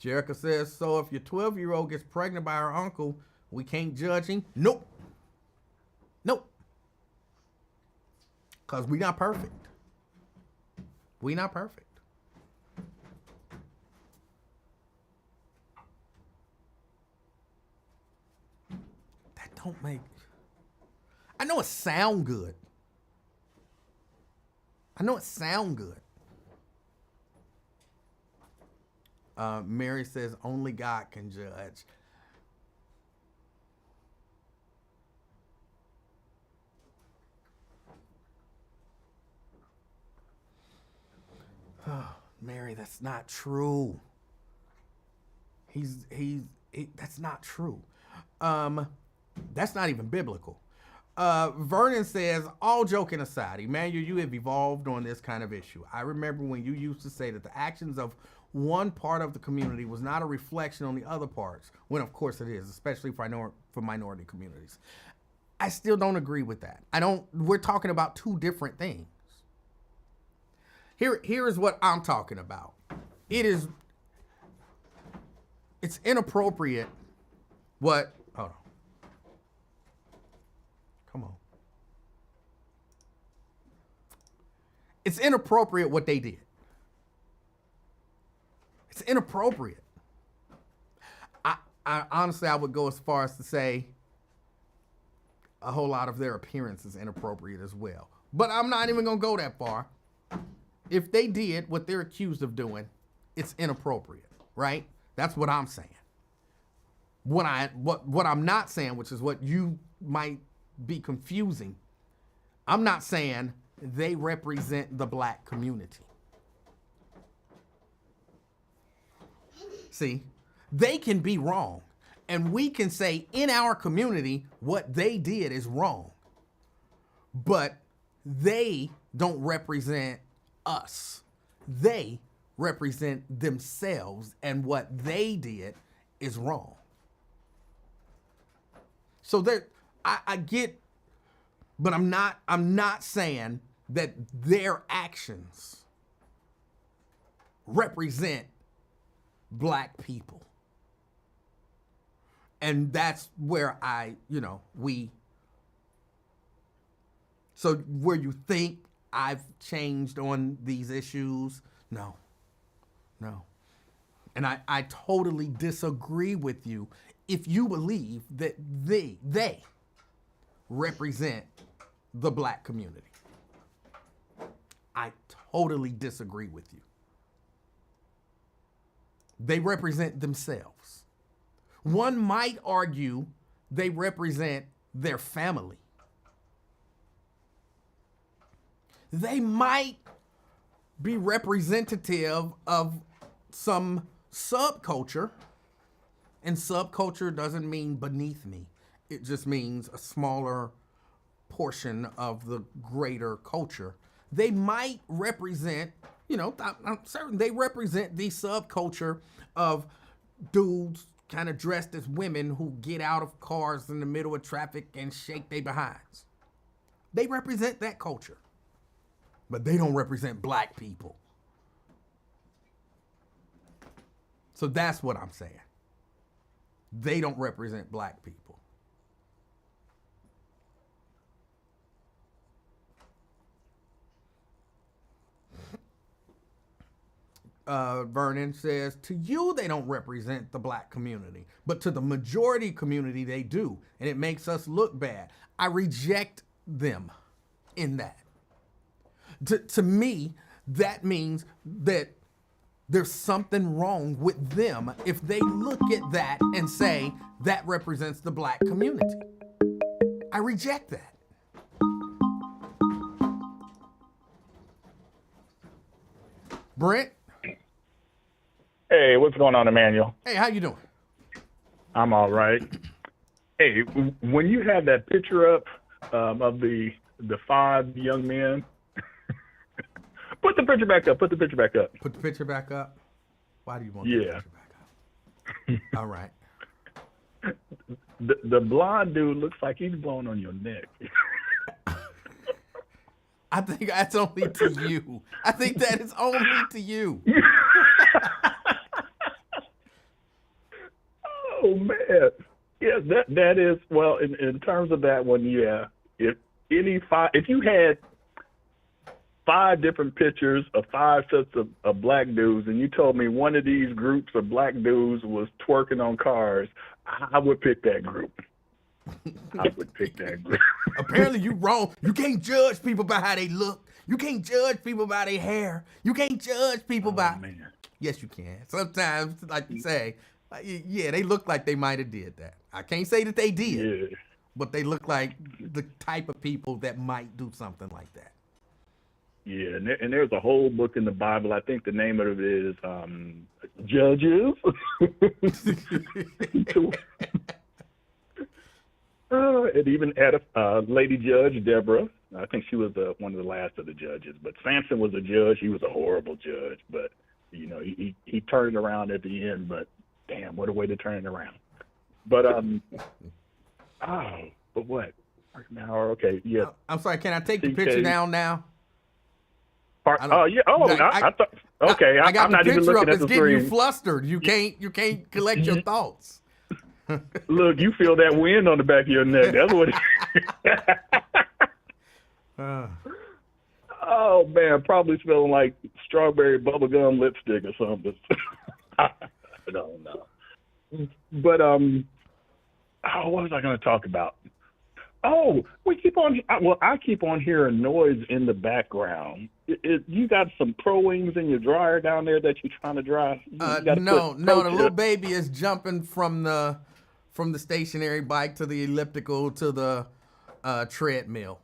Jerica says, so if your 12-year-old gets pregnant by her uncle, we can't judge him? Nope. Nope. because we not perfect. We not perfect. That don't make... I know it sound good. Mary says only God can judge. Mary, that's not true. That's not true. That's not even biblical. Vernon says, all joking aside, Emanuel, you have evolved on this kind of issue. I remember when you used to say that the actions of one part of the community was not a reflection on the other parts, when of course it is, especially for minority communities. I still don't agree with that. We're talking about two different things. Here is what I'm talking about. It's inappropriate hold on. Come on. It's inappropriate what they did. It's inappropriate. I honestly, I would go as far as to say a whole lot of their appearance is inappropriate as well. But I'm not even going to go that far. If they did what they're accused of doing, it's inappropriate, right? That's what I'm saying. What I'm not saying, which is what you might be confusing, I'm not saying they represent the black community. See, they can be wrong, and we can say in our community what they did is wrong, but they don't represent us. They represent themselves, and what they did is wrong. So I get, but I'm not saying that their actions represent black people. And that's where so where you think I've changed on these issues, no. And I totally disagree with you if you believe that they represent the black community. I totally disagree with you. They represent themselves. One might argue they represent their family. They might be representative of some subculture, and subculture doesn't mean beneath me. It just means a smaller portion of the greater culture. They might represent, I'm certain they represent the subculture of dudes kind of dressed as women who get out of cars in the middle of traffic and shake their behinds. They represent that culture, but they don't represent black people. So that's what I'm saying. They don't represent black people. Vernon says, to you, they don't represent the black community, but to the majority community, they do. And it makes us look bad. I reject them in that. To me, that means that there's something wrong with them if they look at that and say that represents the black community. I reject that. Brent? Hey, what's going on, Emanuel? Hey, how you doing? I'm all right. Hey, when you had that picture up of the 5 young men, put the picture back up. Put the picture back up. Put the picture back up? Why do you want the picture back up? All right. The blonde dude looks like he's blowing on your neck. I think that's only to you. I think that is only to you. Oh man, yeah, that is, well, in terms of that one, yeah. If you had 5 different pictures of 5 sets of black dudes, and you told me one of these groups of black dudes was twerking on cars, I would pick that group. I would pick that group. Apparently you wrong. You can't judge people by how they look. You can't judge people by their hair. You can't judge people by... Man. Yes, you can. Sometimes, like you say, yeah, they look like they might have did that. I can't say that they did, Yeah. but they look like the type of people that might do something like that. Yeah, and there's a whole book in the Bible. I think the name of it is Judges. It even had a lady judge, Deborah. I think she was one of the last of the judges. But Samson was a judge. He was a horrible judge. But, you know, he turned it around at the end. But, damn, what a way to turn it around. But, but what? Now, okay, yeah. I'm sorry, can I take the picture down now? Yeah. Oh, I thought. Okay, I got I'm not the even picture looking up. at the It's getting you screen. flustered. You can't collect your thoughts. Look, you feel that wind on the back of your neck. That's what. Oh man, probably smelling like strawberry bubblegum lipstick or something. I don't know. But what was I going to talk about? Oh, we keep on. Well, I keep on hearing noise in the background. You got some Pro Wings in your dryer down there that you're trying to dry? No. The little baby is jumping from the stationary bike to the elliptical to the treadmill.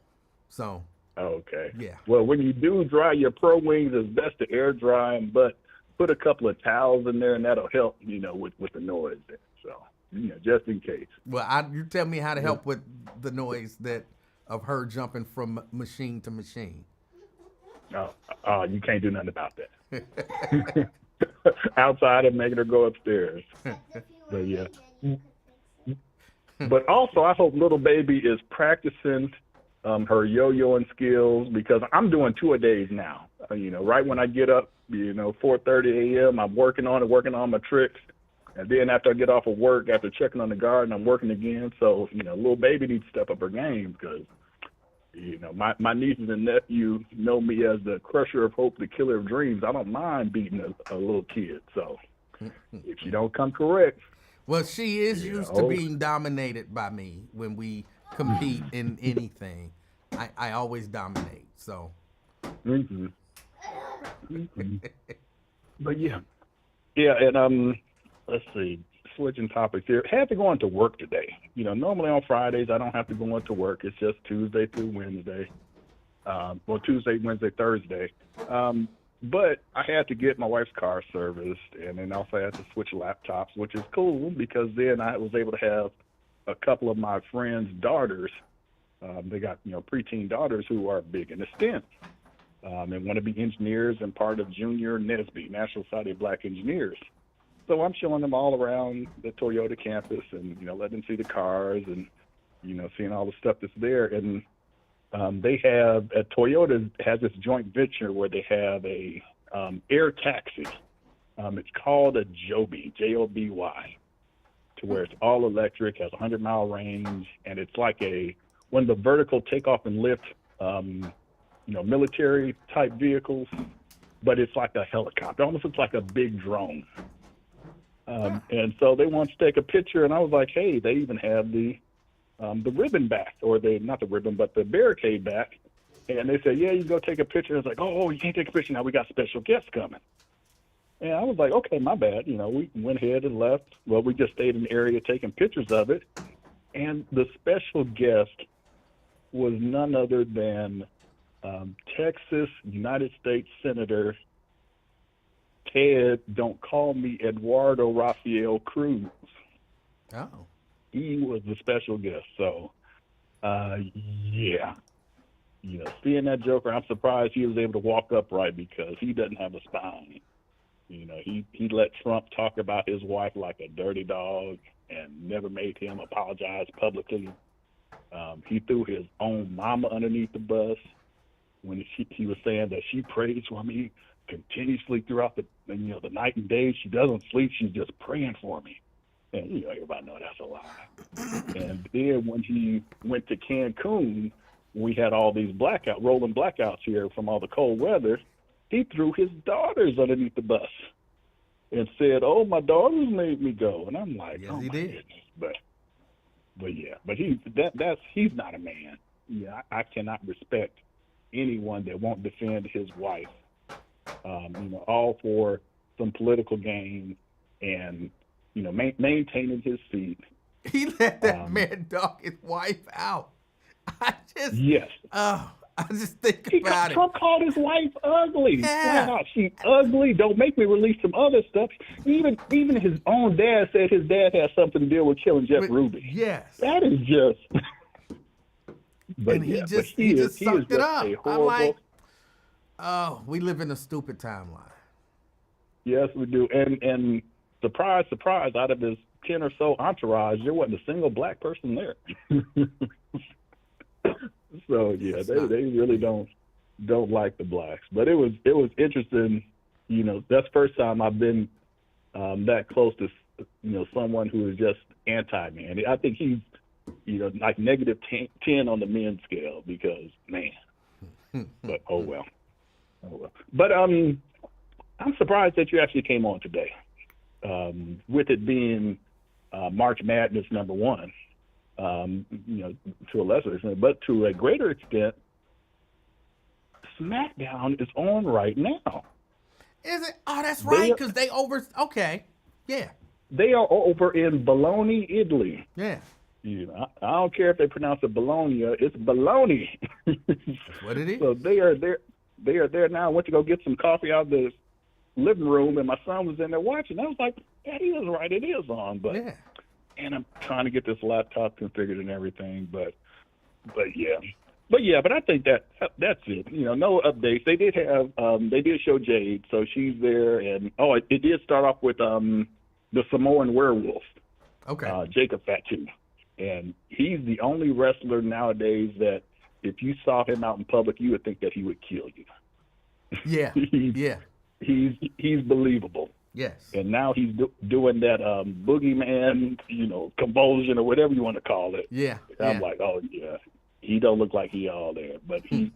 So. Okay. Yeah. Well, when you do dry your Pro Wings, it's best to air dry them, but put a couple of towels in there, and that'll help. With the noise there. So. Just in case. Well, you tell me how to help with the noise of her jumping from machine to machine. Oh, you can't do nothing about that. Outside and making her go upstairs. But yeah. But also, I hope little baby is practicing her yo-yoing skills, because I'm doing 2-a-days now. Right when I get up, 4:30 a.m., I'm working on my tricks. And then after I get off of work, after checking on the garden, I'm working again. So, little baby needs to step up her game, because, my nieces and nephew know me as the crusher of hope, the killer of dreams. I don't mind beating a little kid. So if you don't come correct. Well, she is used to being dominated by me when we compete in anything. I always dominate. So. Mm-hmm. Mm-hmm. But yeah. Yeah, and let's see, switching topics here. Had to go into work today. Normally on Fridays I don't have to go into work. It's just Tuesday through Wednesday. Tuesday, Wednesday, Thursday. But I had to get my wife's car serviced, and then also I had to switch laptops, which is cool, because then I was able to have a couple of my friends' daughters. They got, preteen daughters who are big into STEM. And want to be engineers and part of Junior NSBE, National Society of Black Engineers. So I'm showing them all around the Toyota campus and, letting them see the cars and, seeing all the stuff that's there. And they have, Toyota has this joint venture where they have a air taxi. It's called a Joby, Joby, to where it's all electric, has a 100-mile range, and it's like one of the vertical takeoff and lift, military type vehicles, but it's like a helicopter. Almost looks like a big drone. And so they wanted to take a picture, and I was like, hey, they even have the ribbon back, or not the ribbon, but the barricade back. And they said, yeah, you can go take a picture. I was like, oh, you can't take a picture now. We got special guests coming. And I was like, okay, my bad. We went ahead and left. Well, we just stayed in the area taking pictures of it. And the special guest was none other than Texas United States Senator Ted, don't call me Eduardo Rafael Cruz. Oh. He was the special guest. So, yeah. Seeing that Joker, I'm surprised he was able to walk upright, because he doesn't have a spine. He let Trump talk about his wife like a dirty dog and never made him apologize publicly. He threw his own mama underneath the bus when he was saying that she prays for me continuously throughout the night and day. She doesn't sleep. She's just praying for me. And everybody know that's a lie. And then when he went to Cancun, we had all these rolling blackouts here from all the cold weather, he threw his daughters underneath the bus and said, "Oh, my daughters made me go." And I'm like, Yes, "Oh he my did. goodness!" But he's not a man. Yeah, I cannot respect anyone that won't defend his wife. All for some political gain and maintaining his seat. He let that man dog his wife out. I just, Yes. I just think about it. Trump called his wife ugly. Yeah. Wow, she's ugly. Don't make me release some other stuff. Even his own dad said his dad had something to do with killing Jeff Ruby. Yes. That is just. But And yeah, he just sucked it up. A I'm horrible, like, oh, we live in a stupid timeline. yes, we do. And surprise, surprise, out of his 10 or so entourage, there wasn't a single black person there. So yeah, they really don't like the blacks. But it was interesting. That's the first time I've been that close to someone who is just anti-man. I think he's like negative 10 on the men's scale because man. But oh well. But I'm surprised that you actually came on today. With it being March Madness #1, to a lesser extent, but to a greater extent, SmackDown is on right now. Is it? Oh, that's right, because okay. Yeah. They are over in Bologna, Italy. Yeah. I don't care if they pronounce it Bologna, it's Bologna. That's what it is. So they are there now. I went to go get some coffee out of the living room, and my son was in there watching. I was like, "That is right, it is on." But yeah. And I'm trying to get this laptop configured and everything, but I think that's it. No updates. They did have they did show Jade, so she's there, and it did start off with the Samoan werewolf, Jacob Fatu, and he's the only wrestler nowadays that if you saw him out in public, you would think that he would kill you. Yeah, he's believable. Yes. And now he's doing that boogeyman, convulsion or whatever you want to call it. Yeah. I'm like, oh yeah, he don't look like he all there, but he,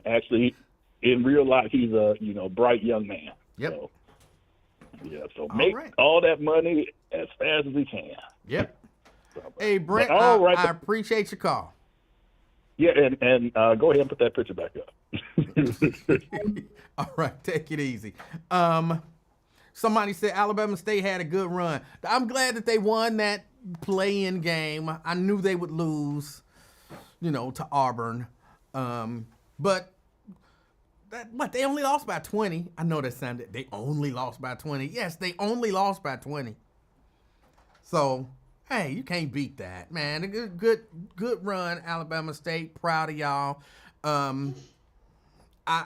actually, in real life, he's a bright young man. Yep. So, so make all that money as fast as he can. Yep. So, hey Brent, I appreciate your call. Yeah, and go ahead and put that picture back up. All right, take it easy. Somebody said Alabama State had a good run. I'm glad that they won that play-in game. I knew they would lose, to Auburn. But they only lost by 20. I know that sounded, they only lost by 20. Yes, they only lost by 20. So, hey, you can't beat that, man. A good run, Alabama State. Proud of y'all. I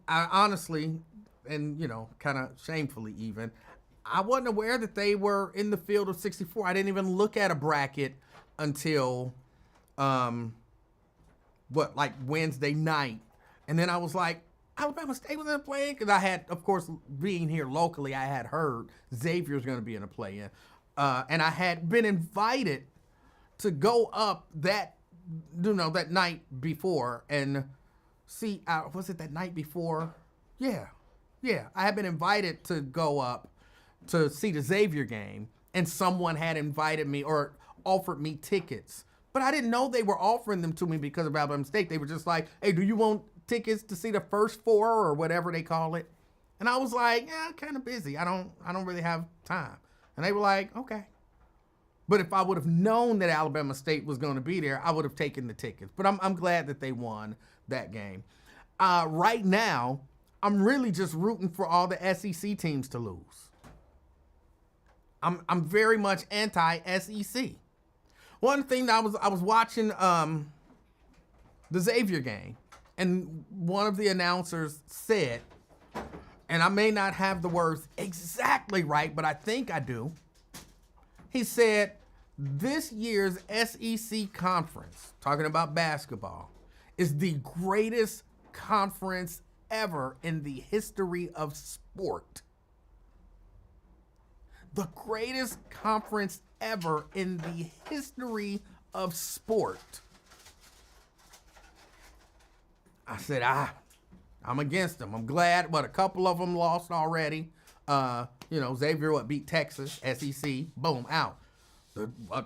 honestly, and kind of shamefully even, I wasn't aware that they were in the field of 64. I didn't even look at a bracket until Wednesday night. And then I was like, Alabama State was in a play-in? Because I had, of course, being here locally, I had heard Xavier's going to be in a play-in. And I had been invited to go up that night before and see, was it that night before? Yeah, I had been invited to go up to see the Xavier game, and someone had invited me or offered me tickets. But I didn't know they were offering them to me because of Alabama State. They were just like, hey, do you want tickets to see the first four or whatever they call it? And I was like, yeah, I'm kind of busy. I don't really have time. And they were like, okay. But if I would have known that Alabama State was going to be there, I would have taken the tickets. But I'm glad that they won that game. Right now, I'm really just rooting for all the SEC teams to lose. I'm very much anti-SEC. One thing I was watching the Xavier game, and one of the announcers said, and I may not have the words exactly right, but I think I do. He said, this year's SEC conference, talking about basketball, is the greatest conference ever in the history of sport. The greatest conference ever in the history of sport. I said, I'm against them. I'm glad, but a couple of them lost already. Xavier beat Texas, SEC, boom, out.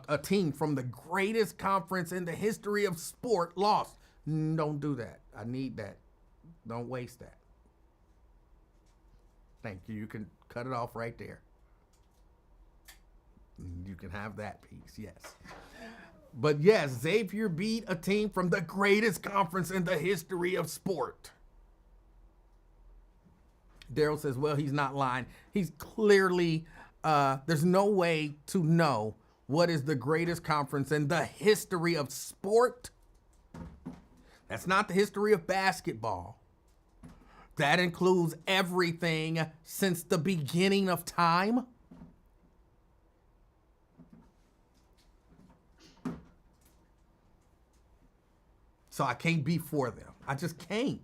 A team from the greatest conference in the history of sport lost. Don't do that. I need that. Don't waste that. Thank you. You can cut it off right there. You can have that piece, yes. But yes, Xavier beat a team from the greatest conference in the history of sport. Daryl says, well, he's not lying. He's clearly, there's no way to know what is the greatest conference in the history of sport. That's not the history of basketball. That includes everything since the beginning of time. So I can't be for them. I just can't.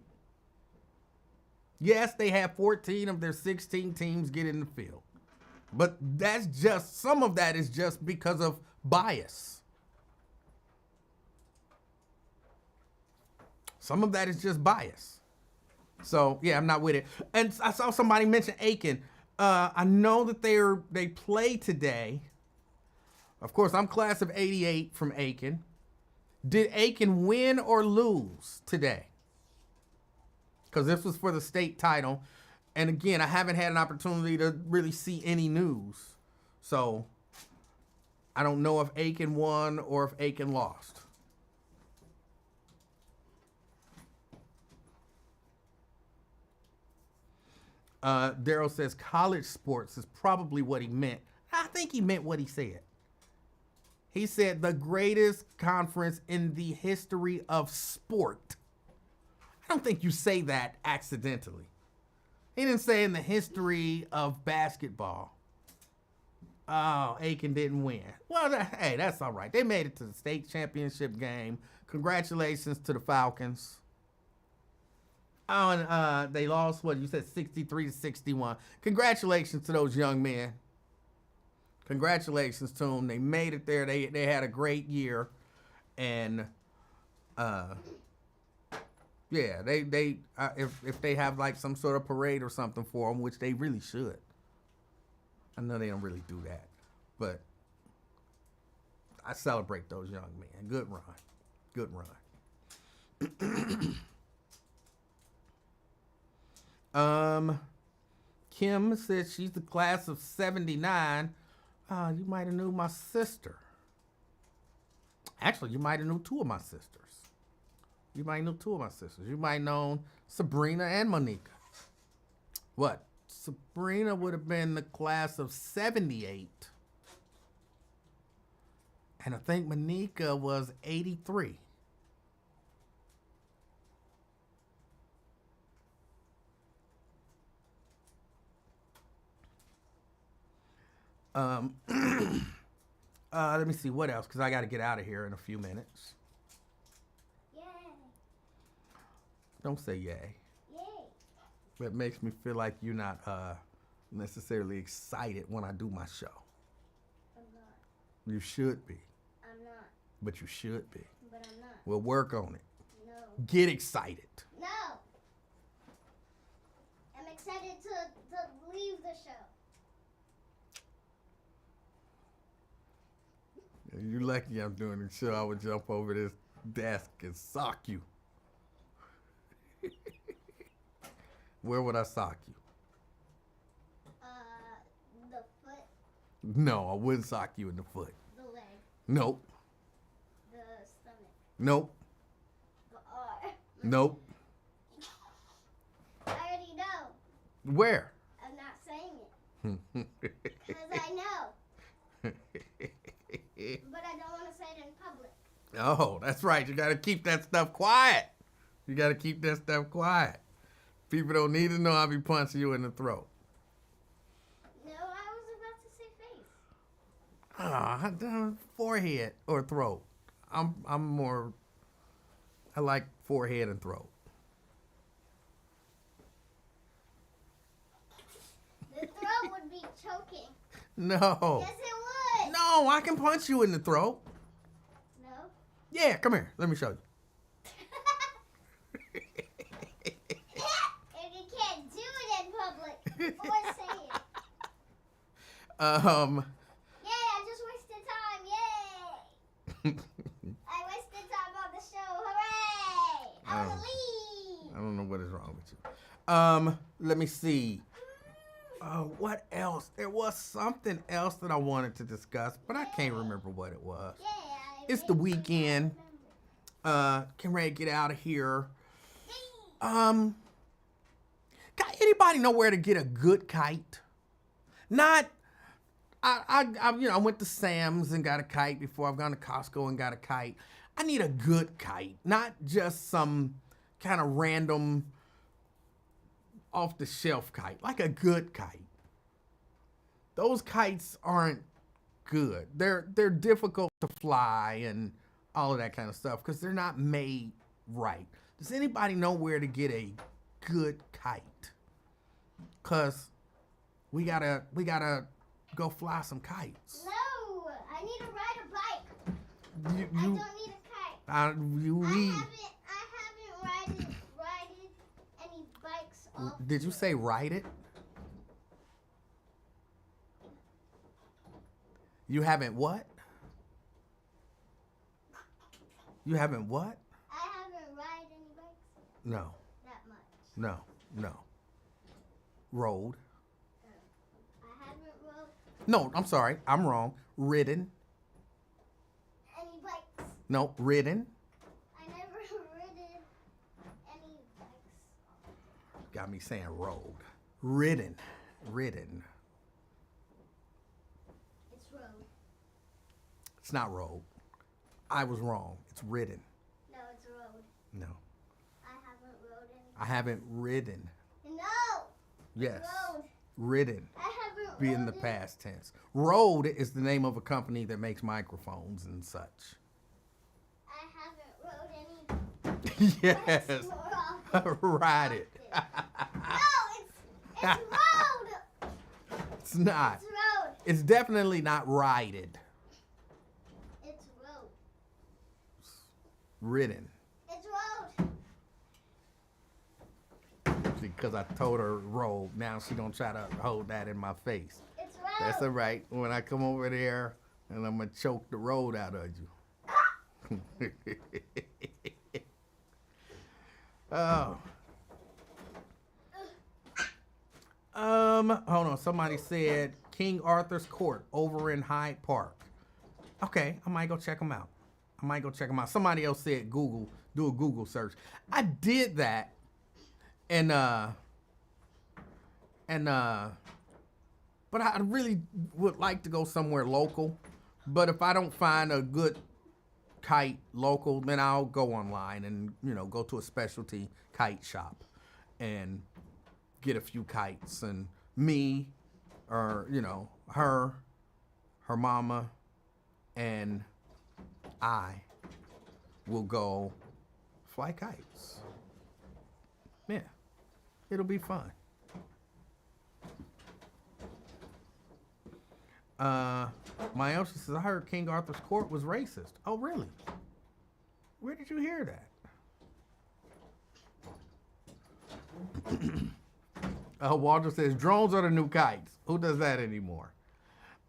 Yes, they have 14 of their 16 teams get in the field. But that's just, some of that is just because of bias. Some of that is just bias. So, yeah, I'm not with it. And I saw somebody mention Aiken. I know that they play today. Of course, I'm class of 88 from Aiken. Did Aiken win or lose today? Because this was for the state title. And again, I haven't had an opportunity to really see any news. So I don't know if Aiken won or if Aiken lost. Daryl says college sports is probably what he meant. I think he meant what he said. He said the greatest conference in the history of sport. I don't think you say that accidentally. He didn't say in the history of basketball. Oh, Aiken didn't win. Well, hey, that's all right. They made it to the state championship game. Congratulations to the Falcons. Oh, and they lost, what, you said 63-61. Congratulations to those young men. Congratulations to them. They made it there. They had a great year. And, yeah, they if they have like some sort of parade or something for them, which they really should. I know they don't really do that, but I celebrate those young men. Good run. Good run. Kim says she's the class of 79. You might have knew my sister. Actually, you might have knew two of my sisters. You might know two of my sisters. You might know Sabrina and Monica. What? Sabrina would have been the class of 78. And I think Monica was 83. Let me see what else, because I got to get out of here in a few minutes. Yay. Don't say yay. Yay. That makes me feel like you're not necessarily excited when I do my show. I'm not. You should be. I'm not. But you should be. But I'm not. We'll work on it. No. Get excited. No. I'm excited to leave the show. You're lucky I'm doing the show. I would jump over this desk and sock you. Where would I sock you? The foot, No, I wouldn't sock you in the foot. the leg, Nope. the stomach, Nope. the arm. Nope. I already know. Where? I'm not saying it. Because I know. But I don't want to say it in public. Oh, that's right. You got to keep that stuff quiet. You got to keep that stuff quiet. People don't need to know I'll be punching you in the throat. No, I was about to say face. Ah, forehead or throat. I'm more. I like forehead and throat. The throat would be choking. No. Yes, it would. No, I can punch you in the throat. No. Yeah, come here. Let me show you. Always say it. Yay, I just wasted time. Yay. I wasted time on the show. Hooray. I want to leave. I don't know what is wrong with you. Let me see. What else? There was something else that I wanted to discuss, but I can't remember what it was. Yay, I It's the made weekend. remember. Can ready to get out of here. Yay. Got anybody know where to get a good kite? Not, I went to Sam's and got a kite before. I've gone to Costco and got a kite. I need a good kite, not just some kind of random off the shelf kite, like a good kite. Those kites aren't good. They're difficult to fly and all of that kind of stuff because they're not made right. Does anybody know where to get a good kite? Cause we gotta go fly some kites. No, I need to ride a bike. You, I you, don't need a kite. I haven't rided any bikes off. did you say ride it? You haven't what? You haven't what? I haven't ridden any bikes No, that much. no. Road. I haven't rode No, I'm sorry. I'm wrong. Ridden. any bikes. No, ridden. I never ridden any bikes. Got me saying road. Ridden. It's road. It's not road. I was wrong. It's ridden. No, it's road. No. I haven't rode any. I haven't ridden. No. Yes. Road. Ridden. I haven't Be in the rode past tense. Rode is the name of a company that makes microphones and such. I haven't rode any. Yes. bikes more often. Ride it. No, it's road. It's not. It's road. It's definitely not rided. It's road. Ridden. It's road. Because I told her road. Now she gonna try to hold that in my face. It's road. That's all right. When I come over there, and I'm gonna choke the road out of you. Oh. Hold on. Somebody said King Arthur's Court over in Hyde Park. Okay, I might go check them out. Somebody else said Google, do a Google search. I did that, and but I really would like to go somewhere local. But if I don't find a good kite local, then I'll go online and go to a specialty kite shop and get a few kites, and me or her mama and I will go fly kites. Yeah, it'll be fun. Myosha says, I heard King Arthur's Court was racist. Oh, really? Where did you hear that? Walter says, drones are the new kites. Who does that anymore?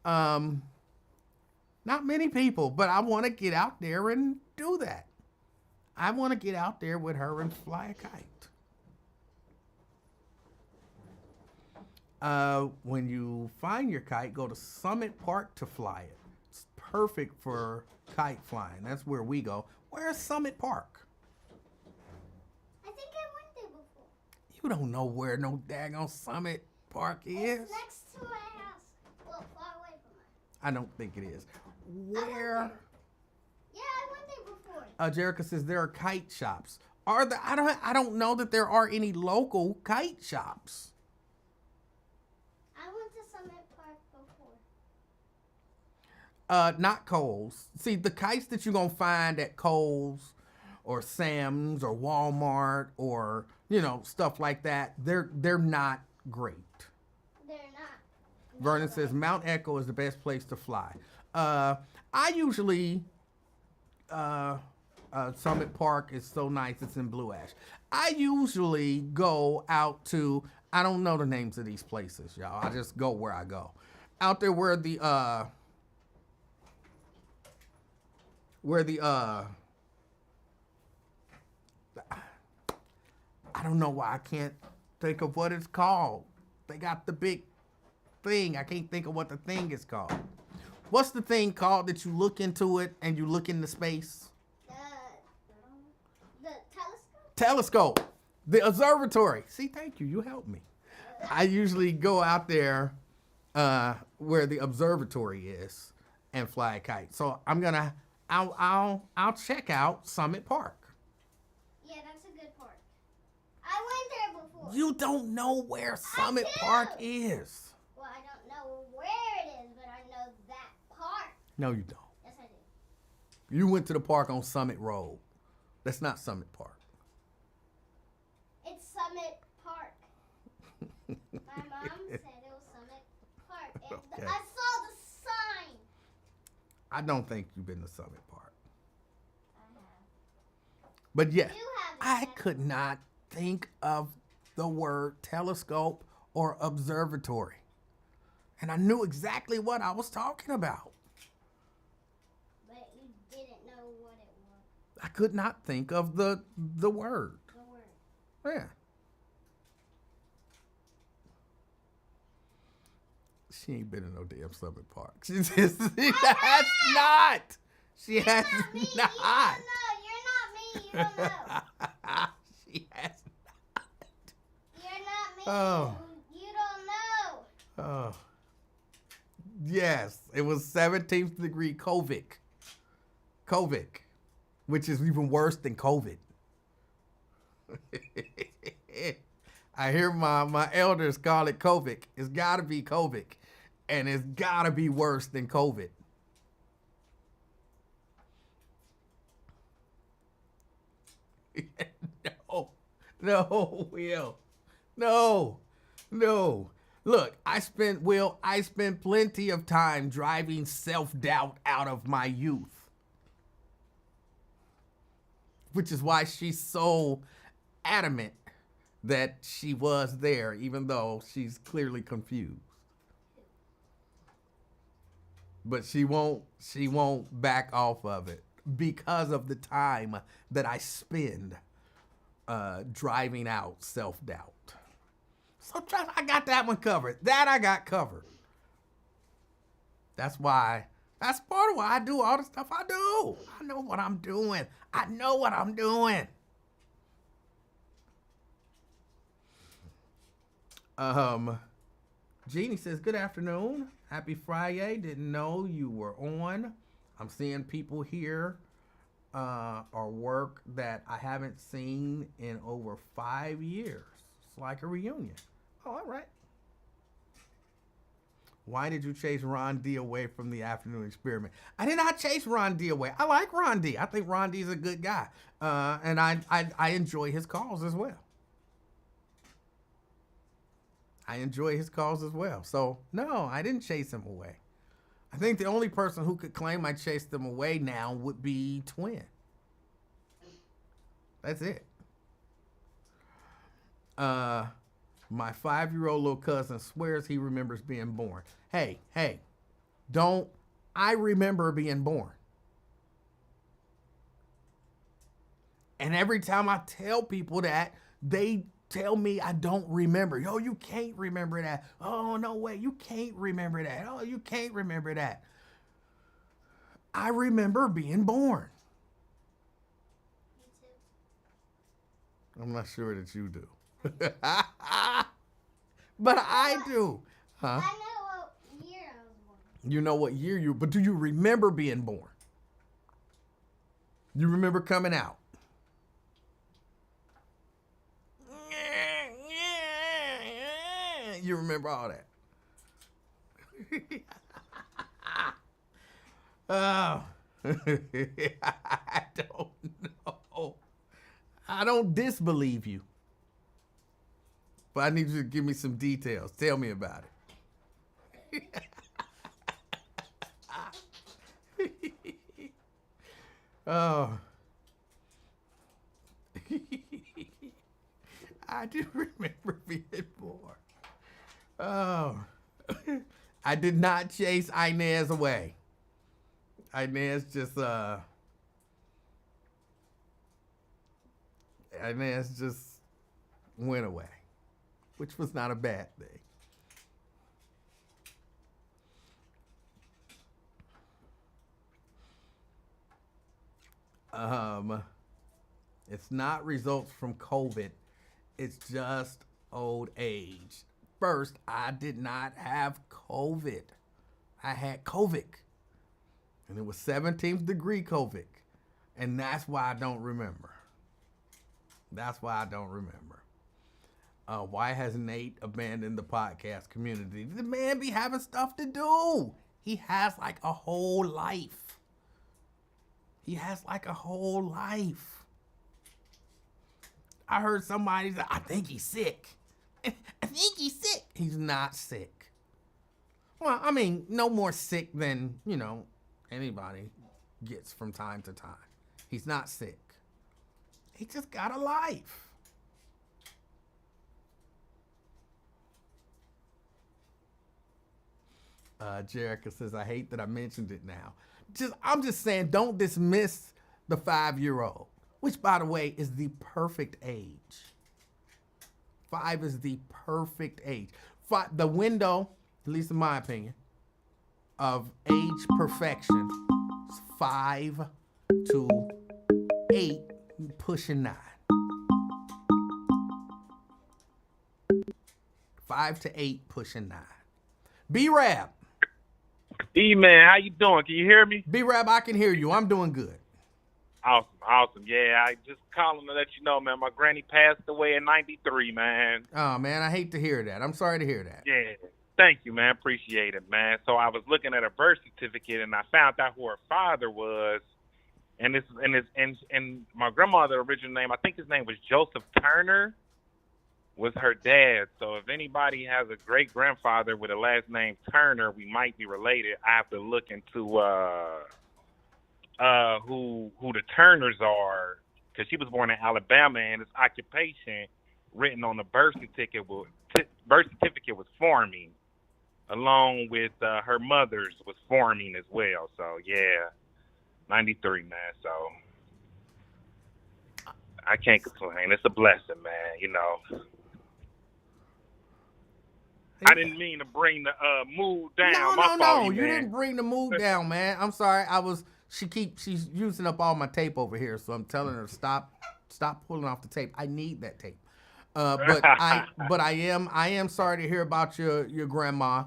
Not many people, but I want to get out there and do that. I want to get out there with her and fly a kite. When you find your kite, go to Summit Park to fly it. It's perfect for kite flying. That's where we go. Where's Summit Park? I think I went there before. You don't know where no daggone Summit Park is. It's next to my house. Well, far away from it. I don't think it is. Where? Yeah, I went there before. Jerica says there are kite shops. Are there? I don't know that there are any local kite shops. I went to Summit Park before. Not Kohl's. See, the kites that you're gonna find at Kohl's or Sam's or Walmart or stuff like that, they're not great. They're not. Vernon says Mount Echo is the best place to fly. I usually Summit Park is so nice. It's in Blue Ash. I usually go out to I don't know the names of these places, y'all. I just go where I go. Out there where the I don't know why I can't think of what it's called. They got the big thing. I can't think of what the thing is called. What's the thing called that you look into it and you look into space? The telescope? Telescope. The observatory. See, thank you. You helped me. I usually go out there where the observatory is and fly a kite. So I'll check out Summit Park. Yeah, that's a good park. I went there before. You don't know where Summit Park is. Well, I don't know where it is, but I know that park. No, you don't. Yes, I do. You went to the park on Summit Road. That's not Summit Park. It's Summit Park. My mom said it was Summit Park. And Okay. I saw the sign. I don't think you've been to Summit Park. I have. But yeah, You haven't. I have could not think of the word telescope or observatory. And I knew exactly what I was talking about. But you didn't know what it was. I could not think of the word. The word. Yeah. She ain't been in no damn Summit Park. She has not. She has Not me. not. You don't know. You're not me. You don't know. She has not. You're not me. Oh. You don't know. Oh. Yes, it was 17th degree COVID. COVID, which is even worse than COVID. I hear my elders call it COVID. It's got to be COVID. And it's got to be worse than COVID. No, Will. No. Look, I spent plenty of time driving self-doubt out of my youth. Which is why she's so adamant that she was there, even though she's clearly confused. But she won't back off of it because of the time that I spend driving out self-doubt. So I got that one covered. That I got covered. That's part of why I do all the stuff I do. I know what I'm doing. Jeannie says, good afternoon. Happy Friday. Didn't know you were on. I'm seeing people here or work that I haven't seen in over 5 years. It's like a reunion. Oh, all right. Why did you chase Ron D away from the afternoon experiment? I did not chase Ron D away. I like Ron D. I think Ron D is a good guy. And I enjoy his calls as well. So, no, I didn't chase him away. I think the only person who could claim I chased them away now would be Twin. That's it. My 5-year-old little cousin swears he remembers being born. Hey, I remember being born. And every time I tell people that, they tell me I don't remember. Yo, you can't remember that. Oh, no way, you can't remember that. Oh, you can't remember that. I remember being born. Me too. I'm not sure that you do. But I do. Huh? I know what year I was born. You know what year but do you remember being born? You remember coming out? You remember all that? Oh. I don't know. I don't disbelieve you. But I need you to give me some details. Tell me about it. Oh. I do remember being bored. Oh. I did not chase Inez away. Inez just went away, which was not a bad thing. It's not results from COVID. It's just old age. First, I did not have COVID. I had COVID. And it was 17th degree COVID. And that's why I don't remember. That's why I don't remember. Why has Nate abandoned the podcast community? The man be having stuff to do. He has like a whole life. He has like a whole life. I heard somebody say, I think he's sick. I think he's sick. He's not sick. Well, I mean, no more sick than, anybody gets from time to time. He's not sick. He just got a life. Jerica says, I hate that I mentioned it now. I'm just saying, don't dismiss the 5-year-old, which, by the way, is the perfect age. 5 is the perfect age. The window, at least in my opinion, of age perfection is 5 to 8, pushing 9. 5 to 8, pushing 9. B-Rab. E-Man, how you doing? Can you hear me? B-Rab, I can hear you. I'm doing good. Awesome. Yeah, I just calling to let you know, man, my granny passed away at 93, man. Oh, man, I hate to hear that. I'm sorry to hear that. Yeah, thank you, man. Appreciate it, man. So I was looking at her birth certificate, and I found out who her father was. And my grandmother's original name, I think his name was Joseph Turner, was her dad. So if anybody has a great-grandfather with a last name Turner, we might be related. I have to look into who the Turners are, because she was born in Alabama, and his occupation written on the birth certificate was farming, along with her mother's was farming as well. So yeah, 93, man. So I can't complain. It's a blessing, man. I didn't mean to bring the mood down. No. You didn't bring the mood down, man. I'm sorry. She's using up all my tape over here, so I'm telling her stop pulling off the tape. I need that tape. But I am sorry to hear about your grandma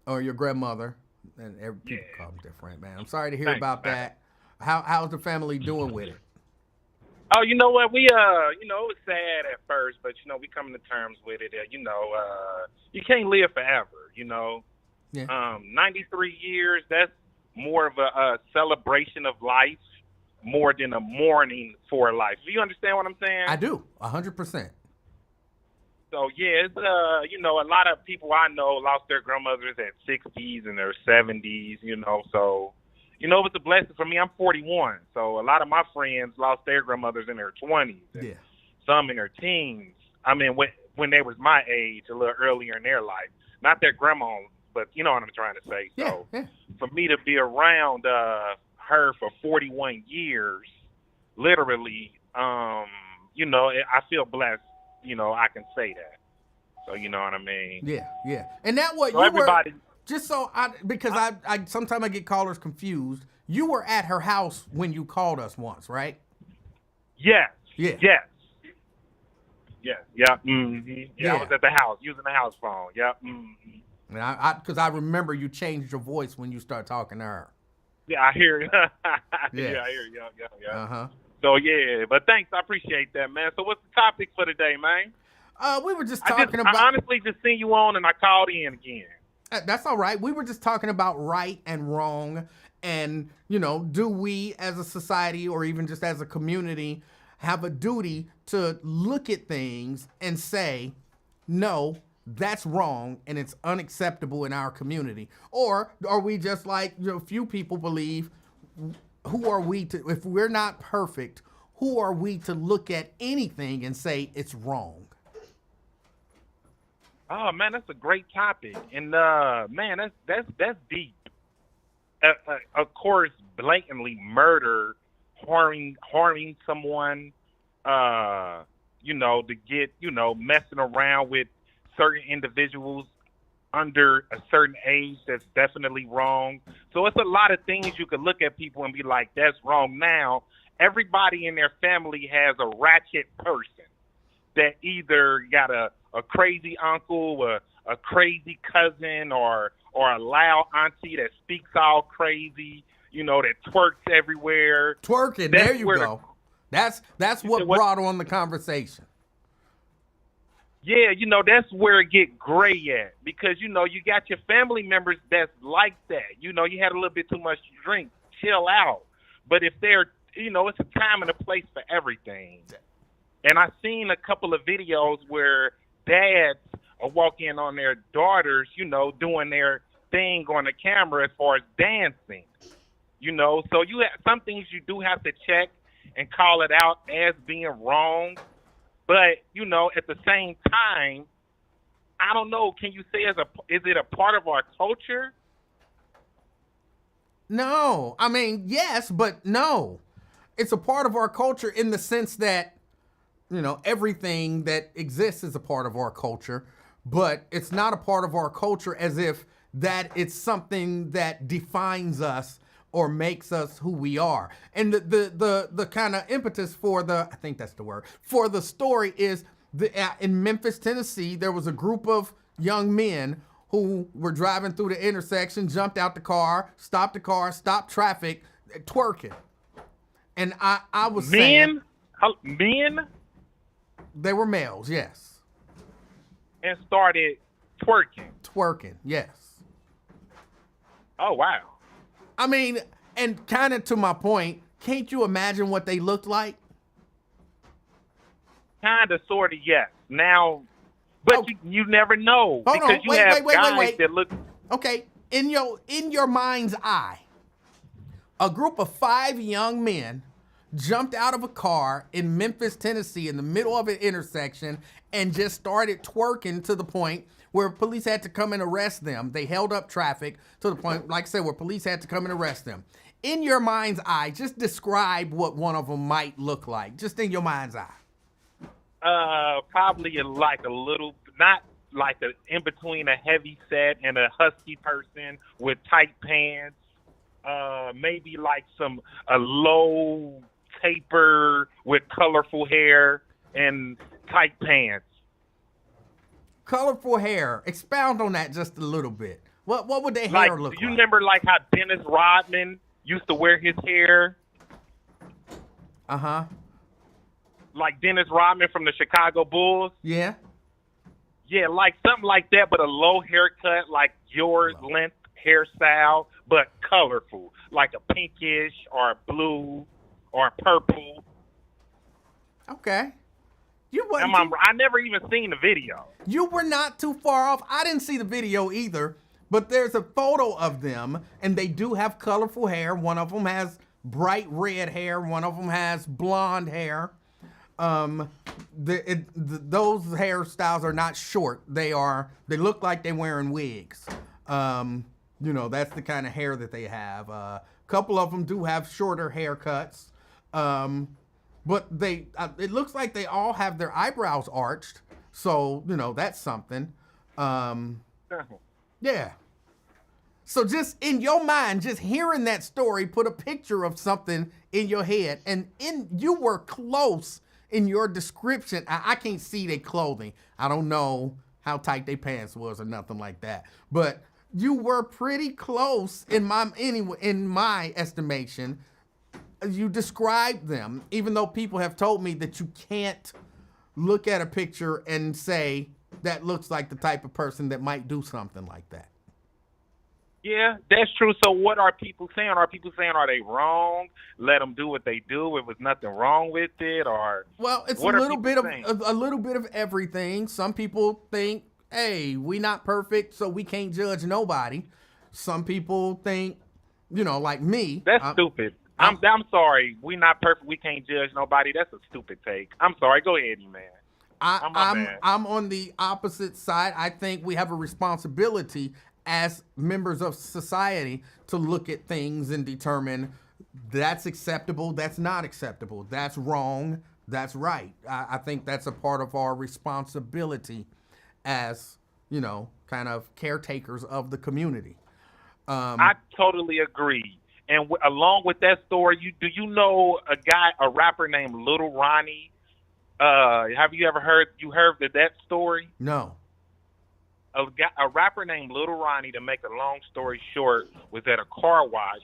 or your grandmother, and people call them different, man. I'm sorry to hear about that. How's the family doing with it? Oh, you know what? We, it was sad at first, but, we coming to terms with it. You can't live forever, Yeah. 93 years, that's more of a celebration of life more than a mourning for life. Do you understand what I'm saying? I do, 100%. So, yeah, it's, a lot of people I know lost their grandmothers at 60s and their 70s, so... it was a blessing for me. I'm 41, so a lot of my friends lost their grandmothers in their 20s, and some in their teens. I mean, when they was my age, a little earlier in their life. Not their grandma, but you know what I'm trying to say. So for me to be around her for 41 years, literally, I feel blessed. I can say that. So you know what I mean? Yeah. And that what so you everybody. Were, just so because I sometimes I get callers confused. You were at her house when you called us once, right? Yes. Yeah. Yes. Yeah. Yeah. Mm-hmm. Yeah. I was at the house using the house phone. Yeah. Mm-hmm. And because I remember you changed your voice when you start talking to her. Yeah, I hear you. Yeah, I hear you. Yeah. Uh-huh. So yeah, but thanks, I appreciate that, man. So what's the topic for today, man? We were just talking about. I honestly just seen you on, and I called in again. That's all right. We were just talking about right and wrong, and do we as a society or even just as a community have a duty to look at things and say, no, that's wrong and it's unacceptable in our community? Or are we just like few people believe, who are we to, if we're not perfect, who are we to look at anything and say it's wrong? Oh man, that's a great topic, and man, that's deep. Of course, blatantly murder, harming someone, to get, messing around with certain individuals under a certain age, that's definitely wrong. So it's a lot of things you could look at people and be like, that's wrong. Now, everybody in their family has a ratchet person that either got a crazy uncle, a crazy cousin, or a loud auntie that speaks all crazy, that twerks everywhere. Twerking, there you go. That's what brought on the conversation. Yeah, that's where it get gray at, because, you got your family members that's like that. You had a little bit too much to drink, chill out. But if they're, it's a time and a place for everything. And I've seen a couple of videos where dads are walking on their daughters, doing their thing on the camera as far as dancing. So you have some things you do have to check and call it out as being wrong. But, at the same time, I don't know, can you say is it a part of our culture? No. I mean, yes, but no. It's a part of our culture in the sense that, everything that exists is a part of our culture, but it's not a part of our culture as if that it's something that defines us or makes us who we are. And the kind of impetus for I think that's the word, for the story is in Memphis, Tennessee, there was a group of young men who were driving through the intersection, jumped out the car, stopped traffic, twerking. And I was saying... Men? They were males, yes. And started twerking. Twerking, yes. Oh, wow. I mean, and kind of to my point, can't you imagine what they looked like? Kind of, sort of, yes. Now, but you never know. Hold because on. you Wait, have wait, guys wait. that look... Okay, in your mind's eye, a group of 5 young men jumped out of a car in Memphis, Tennessee, in the middle of an intersection and just started twerking to the point where police had to come and arrest them. They held up traffic to the point, like I said, where police had to come and arrest them. In your mind's eye, just describe what one of them might look like, just in your mind's eye. Probably like a little, not like in between a heavy set and a husky person with tight pants. Maybe like a low taper with colorful hair and tight pants. Colorful hair. Expound on that just a little bit. What would their hair look like? You remember like how Dennis Rodman used to wear his hair? Uh-huh. Like Dennis Rodman from the Chicago Bulls? Yeah. Yeah, like something like that, but a low haircut, like yours, length hairstyle, but colorful, like a pinkish or a blue or a purple. Okay. I never even seen the video. You were not too far off. I didn't see the video either, but there's a photo of them, and they do have colorful hair. One of them has bright red hair. One of them has blonde hair. Those hairstyles are not short. They look like they're wearing wigs. That's the kind of hair that they have. A couple of them do have shorter haircuts. But it looks like they all have their eyebrows arched. So, that's something. Yeah. So just in your mind, just hearing that story, put a picture of something in your head. And you were close in your description. I can't see their clothing. I don't know how tight their pants was or nothing like that. But you were pretty close in my estimation. You described them, even though people have told me that you can't look at a picture and say that looks like the type of person that might do something like that. Yeah, that's true. So what are people saying? Are people saying, are they wrong? Let them do what they do. It was nothing wrong with it, or well, it's a little bit of everything. Some people think, hey, we not perfect, so we can't judge nobody. Some people think, like me. That's stupid. I'm sorry. We not perfect. We can't judge nobody. That's a stupid take. I'm sorry. Go ahead, man. I'm on the opposite side. I think we have a responsibility as members of society to look at things and determine that's acceptable, that's not acceptable, that's wrong, that's right. I think that's a part of our responsibility as, kind of caretakers of the community. I totally agree. And along with that story, do you know a rapper named Little Ronnie? Have you ever heard that story? No. A rapper named Little Ronnie, to make a long story short, was at a car wash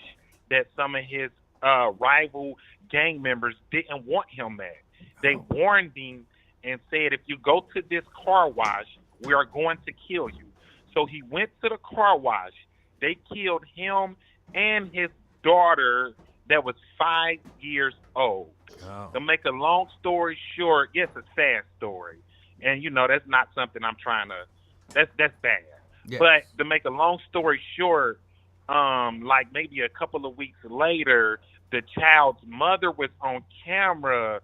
that some of his rival gang members didn't want him at. They warned him and said, if you go to this car wash, we are going to kill you. So he went to the car wash. They killed him and his daughter that was 5 years old. Oh. To make a long story short, yes, a sad story. And, that's not something I'm trying to, that's bad. Yes. But to make a long story short, like maybe a couple of weeks later, the child's mother was on camera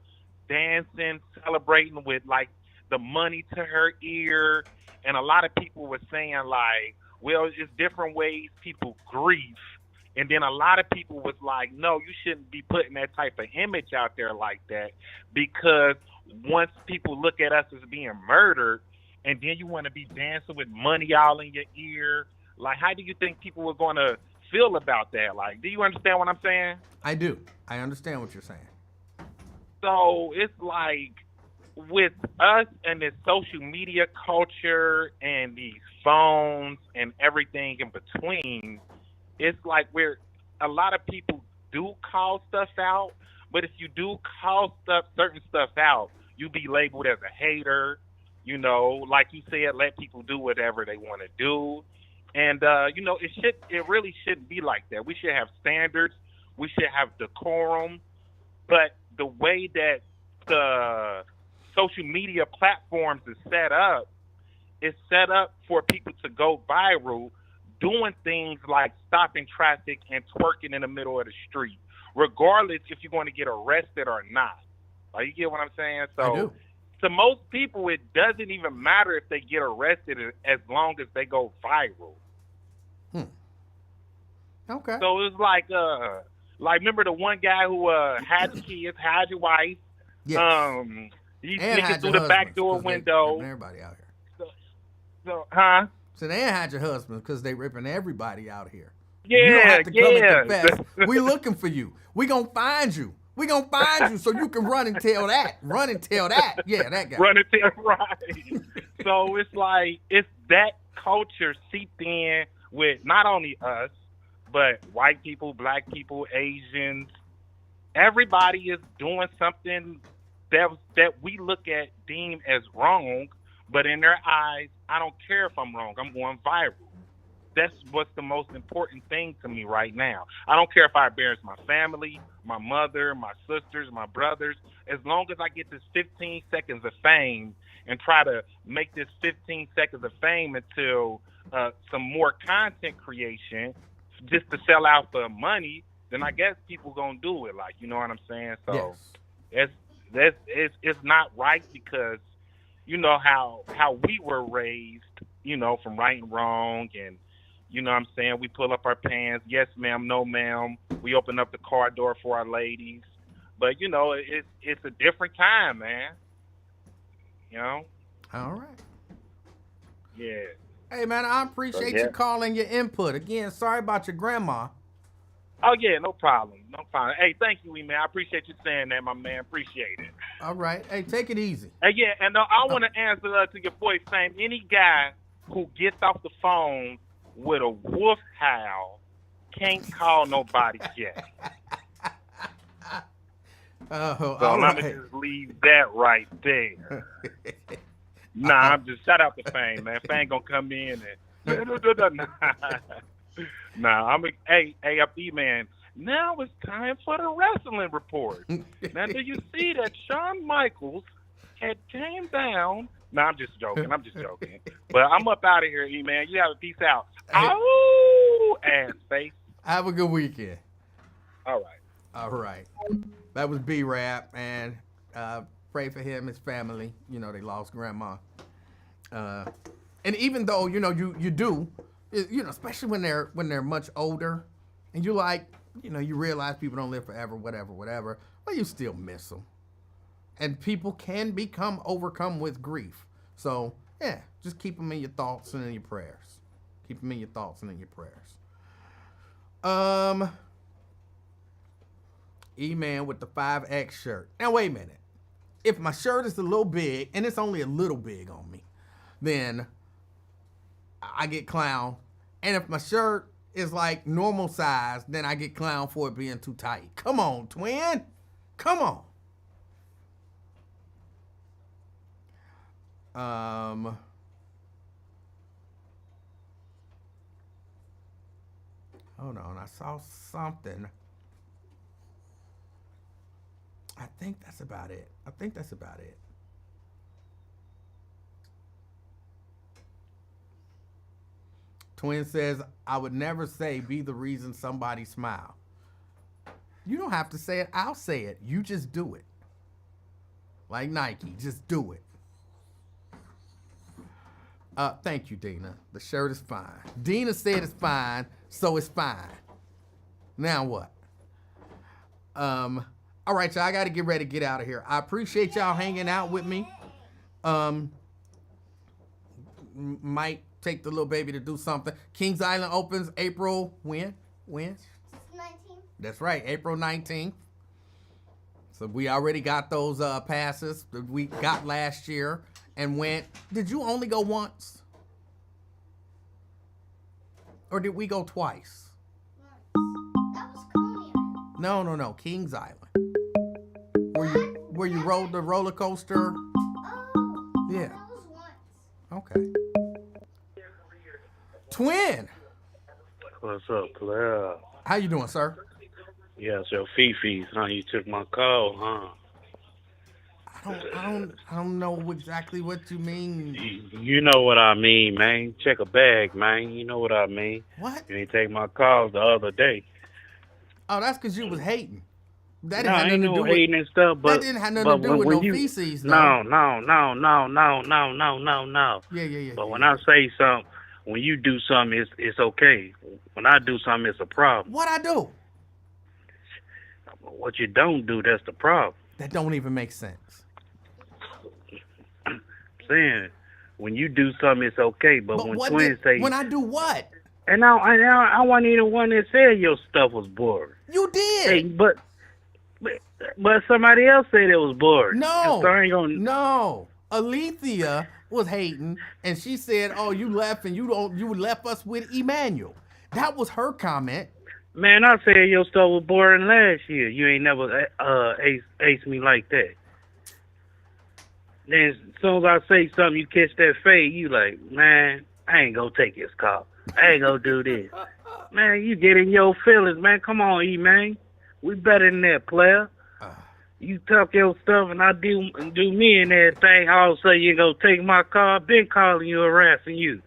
dancing, celebrating with like the money to her ear. And a lot of people were saying like, well, it's different ways people grieve. And then a lot of people was like, no, you shouldn't be putting that type of image out there like that, because once people look at us as being murdered, and then you want to be dancing with money all in your ear, like, how do you think people were going to feel about that? Like, do you understand what I'm saying? I do. I understand what you're saying. So it's like with us and this social media culture and these phones and everything in between, it's like a lot of people do call stuff out, but if you do call certain stuff out, you be labeled as a hater. Like you said, let people do whatever they want to do. And, it really shouldn't be like that. We should have standards. We should have decorum. But the way that the social media platforms is set up for people to go viral, doing things like stopping traffic and twerking in the middle of the street, regardless if you're going to get arrested or not. Like, you get what I'm saying? So, I do. To most people, it doesn't even matter if they get arrested as long as they go viral. Okay. So it's like remember the one guy who had the kids, had your wife, Yes. he's And sneaking through the back door window. Everybody out here. So, huh? So they had your husband because they ripping everybody out here. Yeah, you don't have to come and yeah. confess. We looking for you. We gonna find you. We gonna find you so you can run and tell that. Run and tell that. Yeah, that guy. Run and tell, right. So it's like, it's that culture seeped in with not only us, but white people, black people, Asians. Everybody is doing something that we look at, deem as wrong, but in their eyes, I don't care if I'm wrong. I'm going viral. That's what's the most important thing to me right now. I don't care if I embarrass my family, my mother, my sisters, my brothers. As long as I get this 15 seconds of fame and try to make this 15 seconds of fame into some more content creation just to sell out for money, then I guess people gonna do it. Like, you know what I'm saying? So Yes. it's not right, because you know how we were raised, from right and wrong, and you know what I'm saying, we pull up our pants, yes ma'am, no ma'am. We open up the car door for our ladies. But it's a different time, man. All right. Yeah. Hey man, I appreciate you calling your input. Again, sorry about your grandma. Oh yeah, no problem. No problem. Hey, thank you, man. I appreciate you saying that, my man. Appreciate it. All right. Hey, take it easy. Hey, yeah, and I want to answer to your boy Sam. Any guy who gets off the phone with a wolf howl can't call nobody Jack. So I'm gonna just leave that right there. Nah, I'm just shout out to Fame, man. Fame gonna come in and hey, man. Now it's time for the wrestling report. Now, do you see that Shawn Michaels had came down? No, I'm just joking. But I'm up out of here, E-Man. You have a peace out. Oh, ass face. Have a good weekend. All right. All right. That was B-Rap, and pray for him, his family. You know, they lost grandma. And even though, you know, you do, you know, especially when they're much older, and you like, you know, you realize people don't live forever, whatever, but you still miss them. And people can become overcome with grief. So, yeah, just keep them in your thoughts and in your prayers. Keep them in your thoughts and in your prayers. E-Man with the 5X shirt. Now, wait a minute. If my shirt is a little big, and it's only a little big on me, then I get clown. And if my shirt is like normal size, then I get clown for it being too tight. Come on, twin. Come on. Hold on, I saw something. I think that's about it. Twin says, I would never say be the reason somebody smile. You don't have to say it. I'll say it. You just do it. Like Nike, just do it. Thank you, Dina. The shirt is fine. Dina said it's fine, so it's fine. Now what? All right, y'all, I got to get ready to get out of here. I appreciate y'all hanging out with me. Might take the little baby to do something. Kings Island opens April, when? 19th. That's right, April 19th. So we already got those passes that we got last year and went. Did you only go once? Or did we go twice? That was Coney Island. No, Kings Island. Where you rode the roller coaster? Oh. Yeah. That was once. Okay. Twin, What's up, Claire? how you doing, sir? Yeah, so Fifi, huh? You took my call, huh? I don't know exactly what you mean. You know what I mean, man. Check a bag, man. You know what I mean. What? You ain't take my call the other day. Oh, that's because you was hating. That No, didn't have ain't nothing to no do with hating and stuff, but that didn't have nothing to do with when no you, feces, though. No. Yeah. But when I say something, when you do something, it's okay. When I do something, it's a problem. What I do? What you don't do, that's the problem. That don't even make sense. I'm saying, when you do something, it's okay. But when what twins say, when I do what? and I wasn't even the one that said your stuff was boring. You did. Hey, but somebody else said it was boring. No. So I ain't gonna. No. Alethea was hating, and she said, "Oh, you left, and you left us with Emanuel." That was her comment. Man, I said your stuff was boring last year. You ain't never ace me like that. Then as soon as I say something, you catch that fade. You like, man, I ain't gonna take his call. I ain't gonna do this. Man, you get in your feelings, man. Come on, E-Man. We better than that, player. You talk your stuff and I do me and everything. All of a sudden you ain't gonna take my call. I've been calling you, harassing you.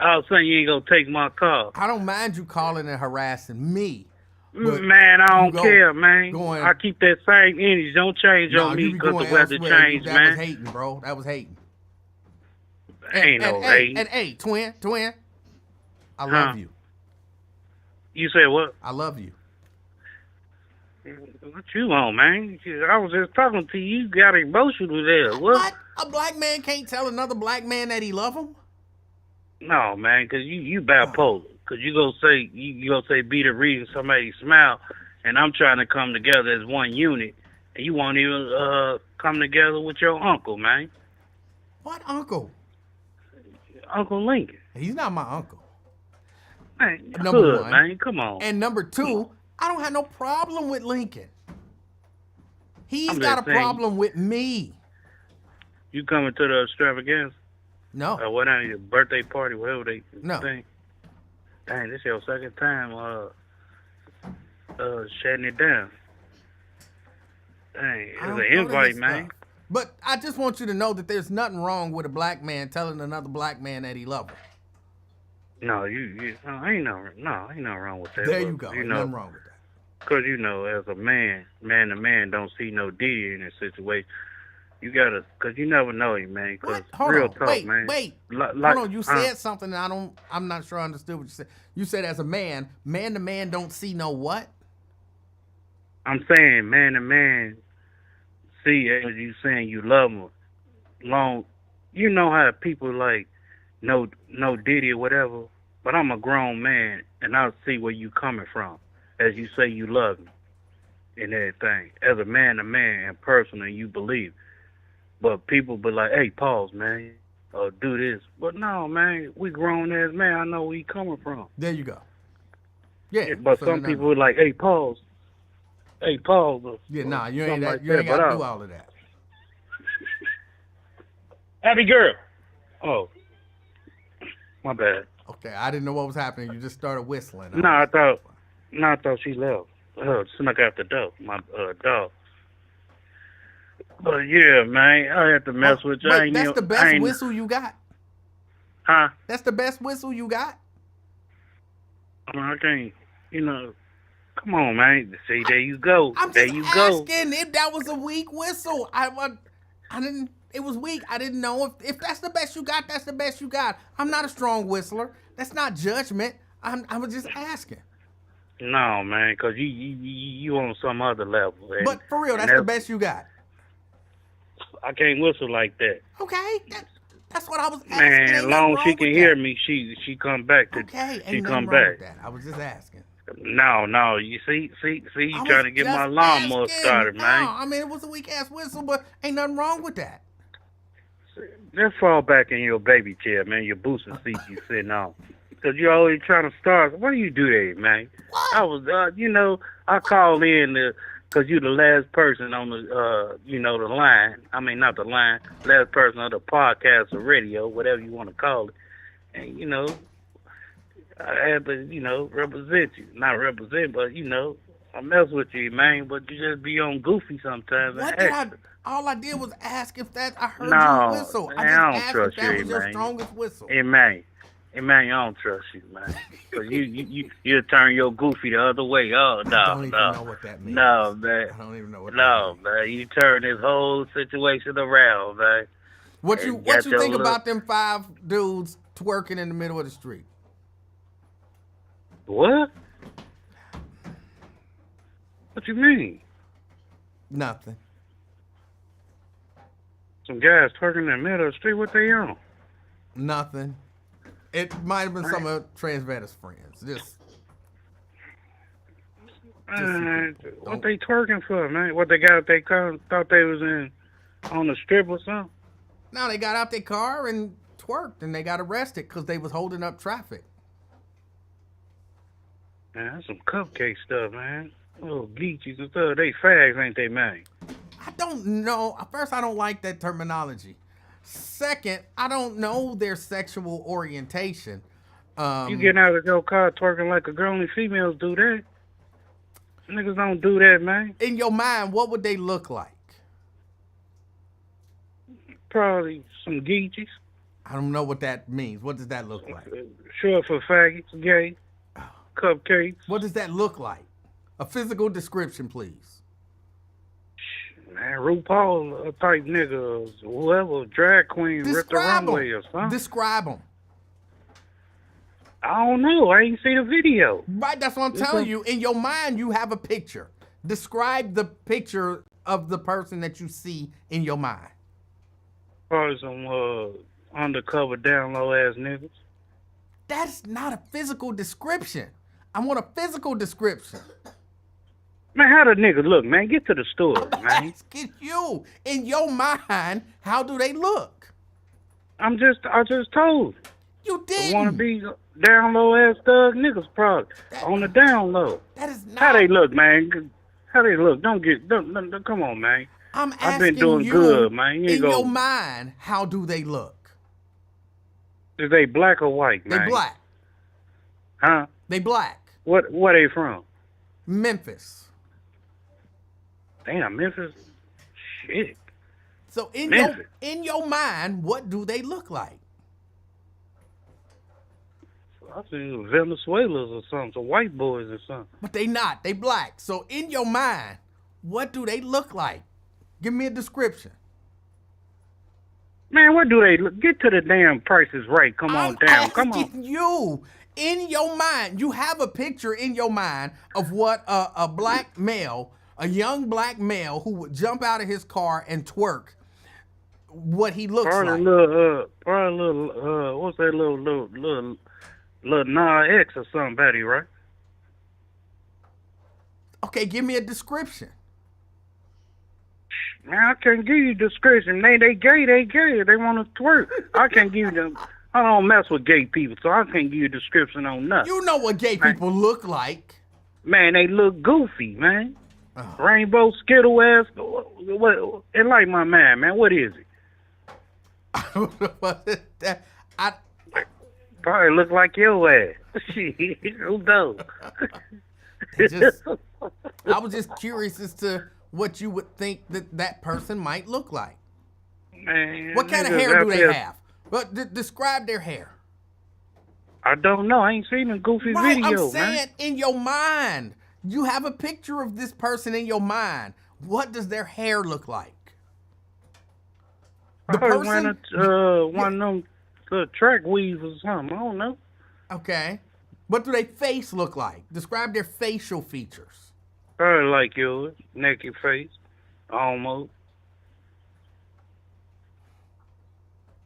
All of a sudden you ain't gonna take my call. I don't mind you calling and harassing me. Man, I don't care, man. I keep that same energy. Don't change on me because the weather changed, man. That was hating, bro. That was hating. Ain't no hating. And hey, twin, I love you. You said what? I love you. What you want, man? I was just talking to you. You got emotional there. What? A black man can't tell another black man that he love him? No, man, because you bipolar. Because you gonna say be the reason somebody smile, and I'm trying to come together as one unit, and you won't even come together with your uncle, man. What uncle? Uncle Lincoln. He's not my uncle. Man, Number one, man, come on. And number two, I don't have no problem with Lincoln. He's I'm got a just saying, problem with me. You coming to the extravaganza? No. What your birthday party, whatever they No. think. Dang, this your second time shutting it down. Dang, it's an invite, man. Stuff. But I just want you to know that there's nothing wrong with a black man telling another black man that he loves him. No, ain't nothing wrong with that. There you go. Ain't nothing wrong with that. Because, as a man to man don't see no deity in this situation. You gotta, cause you never know you, man. Cause What? Hold real on. talk, Wait, man. wait. Like, Hold on. You said something that I'm not sure I understood what you said. You said as a man to man don't see no what? I'm saying man to man. See, as you saying you love them long. You know how people like no Diddy or whatever. But I'm a grown man, and I see where you coming from. As you say you love me and everything. As a man to man and personally, you believe. But people be like, hey, pause, man, or do this. But no, man, we grown as man. I know where you coming from. There you go. Yeah. But some people are like, hey, pause. Hey, pause. Yeah, nah, you ain't like got to do but all of that. Happy girl. Oh, my bad. Okay, I didn't know what was happening. You just started whistling. No, I thought she left. Snuck out the door. My dog. But yeah, man, I had to mess with you. Wait, that's the best whistle you got? Huh? That's the best whistle you got? I can't, come on, man. See, there you go. I'm there just you asking if that was a weak whistle. I didn't. It was weak. I didn't know if that's the best you got. That's the best you got. I'm not a strong whistler. That's not judgment. I was just asking. No, man, because you on some other level. Man. But for real, that's the best you got. I can't whistle like that. Okay, that's what I was asking. Man, as long as she can hear me, she come back to. Okay, she ain't come nothing wrong back. with that. I was just asking. No, you see, you trying to get my lawnmower started, man. No, I mean it was a weak ass whistle, but ain't nothing wrong with that. Just fall back in your baby chair, man. Your boosting seat you sitting on. Because you're always trying to start. What do you do there, man? What? I was, I called in because you're the last person on the, the line. I mean, not the line. Last person on the podcast or radio, whatever you want to call it. And, I had to, represent you. Not represent, but, I mess with you, man. But you just be on goofy sometimes. What did I? All I did was ask if that I heard No, you whistle. man, I just I don't asked trust if that you, was your man. strongest whistle. Hey, man, I don't trust you, man. Because you turn your goofy the other way. Oh, no, I don't even know what that means. No, man. I don't even know what that No, means. man. You turn this whole situation around, man. What you think about them 5 dudes twerking in the middle of the street? What? What you mean? Nothing. Some guys twerking in the middle of the street. What they on? Nothing. It might have been some of Transveta's friends. What they twerking for, man? What they got? They thought they was on the strip or something? No, they got out their car and twerked, and they got arrested because they was holding up traffic. Man, that's some cupcake stuff, man. Little geechies and stuff. They fags, ain't they, man? I don't know. First, I don't like that terminology. Second, I don't know their sexual orientation. You getting out of your car twerking like a girl, only females do that. Niggas don't do that, man. In your mind, what would they look like? Probably some geechies. I don't know what that means. What does that look like? Short for faggots, gay, cupcakes. What does that look like? A physical description, please. Man, RuPaul type nigga, whoever, drag queen, ripped the runway or something. Describe them. I don't know. I ain't seen a video. Right, that's what I'm telling you. In your mind, you have a picture. Describe the picture of the person that you see in your mind. Probably some undercover, down low ass niggas. That's not a physical description. I want a physical description. Man, how the niggas look, man? Get to the story, I'm man. asking you, in your mind, how do they look? I just told. You didn't. Want to be down low ass thug niggas, probably on the down low. That is not. How they look, man? How they look? Don't come on, man. I'm asking I've been doing you, good, man. in your mind, how do they look? Is they black or white, man? They black. Huh? They black. Where they from? Memphis. Damn, Memphis. Shit. So in your mind, what do they look like? I seen Venezuelans or something, some white boys or something. But they not. They black. So in your mind, what do they look like? Give me a description. Man, what do they look? Get to the damn prices right. Come I'm on down. Come asking on. you, in your mind, you have a picture in your mind of what a black male, a young black male who would jump out of his car and twerk, what he looks like. Probably a little, what's that little Nah X or something, Betty, right? Okay, give me a description. Man, I can't give you description. They gay. They want to twerk. I can't give you them. I don't mess with gay people, so I can't give you a description on nothing. You know what gay people look like. Man, they look goofy, man. Oh. Rainbow Skittle ass. What? Enlighten my man. What is it? I Probably look like your ass. Shit, who knows? I was just curious as to what you would think that person might look like. Man, What kind of niggas hair out do they there- have? But describe their hair. I don't know. I ain't seen a goofy Right, video, I'm saying man. in your mind. You have a picture of this person in your mind. What does their hair look like? The Probably person. one of them track weaves or something. I don't know. Okay. What do their face look like? Describe their facial features. Probably like yours, naked face, almost.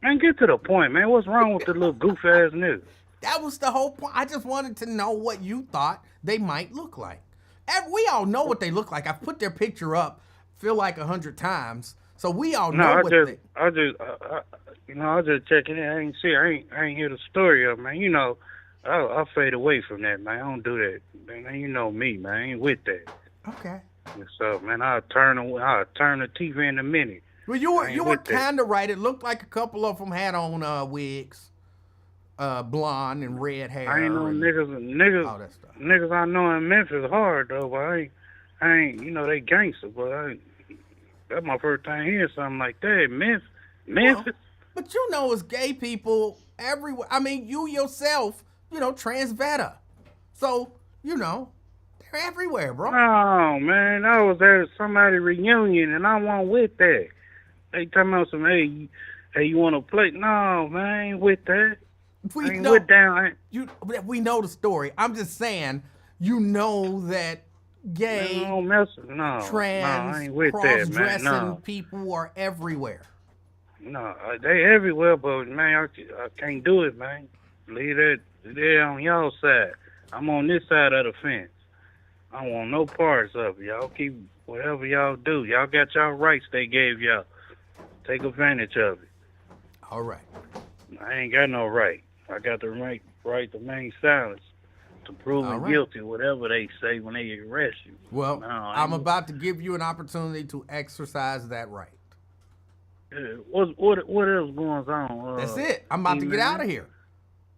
Man, get to the point, man. What's wrong with the little goof ass nigga? That was the whole point. I just wanted to know what you thought they might look like. And we all know what they look like. I've put their picture up, feel like 100 times, so we all know what they. I just checking in. I ain't hear the story of it, man. You know, I'll fade away from that, man. I don't do that, man. You know me, man. I ain't with that. Okay. So, man, I'll turn the TV in a minute. Well, you were with that. kind of right. It looked like a couple of them had on wigs, blonde and red hair. I ain't know and niggas. all that stuff. Niggas I know in Memphis hard though, but I ain't. You know they gangster, but that's my first time hearing something like that. Memphis. Well, but you know, it's gay people everywhere. I mean, you yourself, transveta. So, they're everywhere, bro. Oh man, I was at somebody's reunion and I wasn't with that. They talking about some, hey, you want to play? No, man, I ain't with that. We I ain't know, with down. we know the story. I'm just saying, you know that gay, No, I trans, ain't with that, man. cross-dressing No, people are everywhere. no, they everywhere, but man, I can't do it, man. Leave that there on y'all side. I'm on this side of the fence. I don't want no parts of it. Y'all keep whatever y'all do. Y'all got y'all rights they gave y'all. Take advantage of it. All right. I ain't got no right. I got the right to remain silent, to prove All me right. guilty, whatever they say when they arrest you. Well, No, I I'm ain't- about to give you an opportunity to exercise that right. What else going on? That's it. I'm about to get out of here.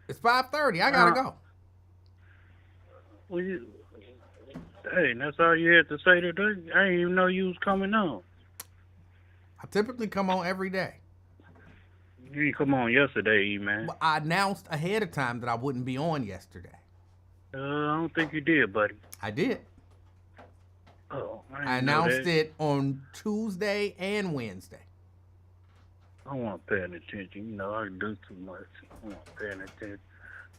It's 5:30. I gotta go. Well, hey, that's all you had to say today? I didn't even know you was coming on. I typically come on every day. You didn't come on yesterday, man. But I announced ahead of time that I wouldn't be on yesterday. I don't think you did, buddy. I did. Oh, I announced it on Tuesday and Wednesday. I wasn't paying attention. You know, I do too much. I wasn't paying attention.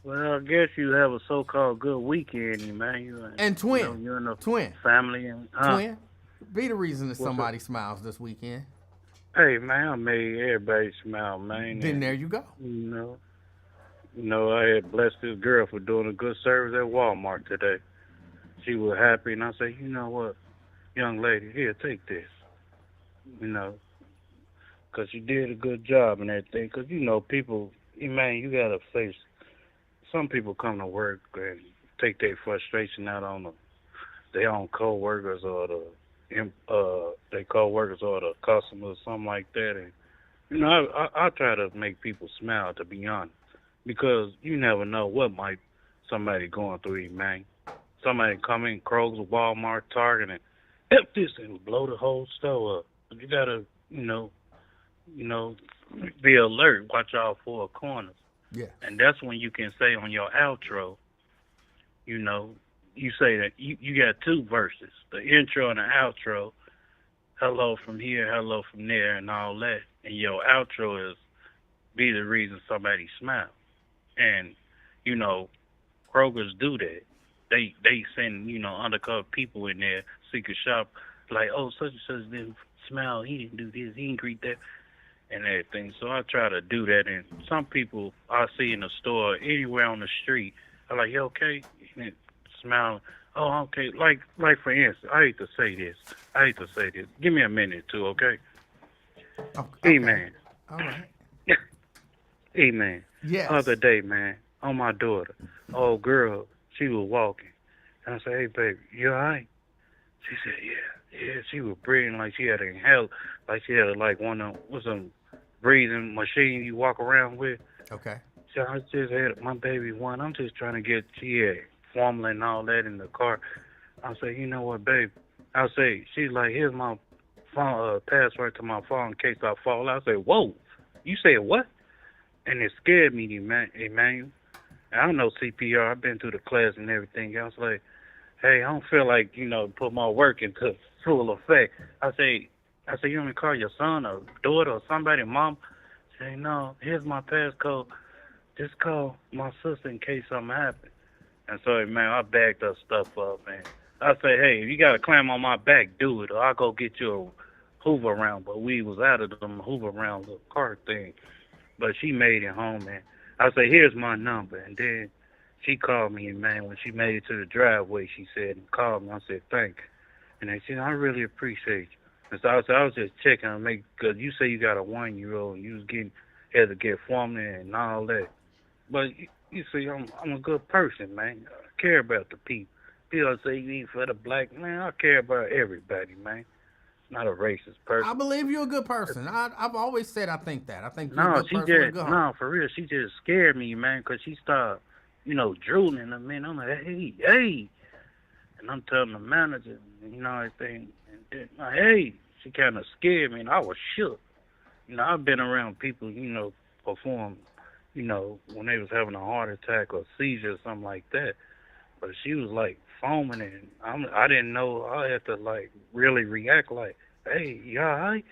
Well, I guess you have a so-called good weekend, man. And twin. You're in a Twin. family. And, Twin. Be the reason that What's somebody smiles this weekend. Hey, man, I made everybody smile, man. Then and, there you go. You know, I had blessed this girl for doing a good service at Walmart today. She was happy, and I said, you know what, young lady, here, take this. You know, because she did a good job and everything. Because, people, man, you got to face, some people come to work and take their frustration out on their own co-workers or their co-workers or the customers, something like that. And, I try to make people smile, to be honest, because you never know what might somebody going through, man. Somebody come in, Kroger's, Walmart, Target, and help this and blow the whole store up. But you got to, be alert, watch out for corners. Yeah. And that's when you can say on your outro, you say that you got two verses, the intro and the outro, hello from here, hello from there, and all that. And your outro is be the reason somebody smile. And you know, Krogers do that. They send undercover people in there, secret shop, like such and such didn't smile, he didn't do this, he didn't greet that, and everything. So I try to do that. And some people I see in the store, anywhere on the street, I'm like, you okay? And smile. Oh, okay. Like for instance, I hate to say this. Give me a minute too, okay? Okay. Hey man. All right. Hey man. Yes. Other day, man, on my daughter, old girl, she was walking. And I said, hey baby, you alright? She said, yeah. She was breathing like she had an inhaler, like she had like one of some breathing machine you walk around with. Okay. So I just had my baby one. I'm just trying to get, she had formula and all that in the car. I say, you know what, babe? I say, she's like, here's my phone, password to my phone in case I fall. I say, whoa, you said what? And it scared me, Emmanuel. I don't know CPR. I've been through the class and everything. I was like, hey, I don't feel like, put my work into full effect. I say, you want me to call your son or daughter or somebody, mom? Say, no, here's my passcode. Just call my sister in case something happens. And so, man, I bagged her stuff up, man. I say, hey, if you got to climb on my back, do it, or I'll go get you a Hoover round. But we was out of them Hoover round little car thing. But she made it home, man. I say, here's my number. And then she called me, and, man, when she made it to the driveway, she said, and called me. I said, thank you. And they said, I really appreciate you. And so I said, I was just checking on because you say you got a 1-year-old, and you had to get formula and all that. But you see, I'm a good person, man. I care about the people. People say you eat for the black man. I care about everybody, man. Not a racist person. I believe you're a good person. I've always said I think that. I think you're a good person with a good heart. For real, she just scared me, man, because she started, drooling. I mean, I'm like, hey. And I'm telling the manager, everything. And then, hey, she kind of scared me, and I was shook. I've been around people, perform, when they was having a heart attack or seizure or something like that. But she was, like, foaming, and I didn't know. I had to, like, really react like, hey, you all right?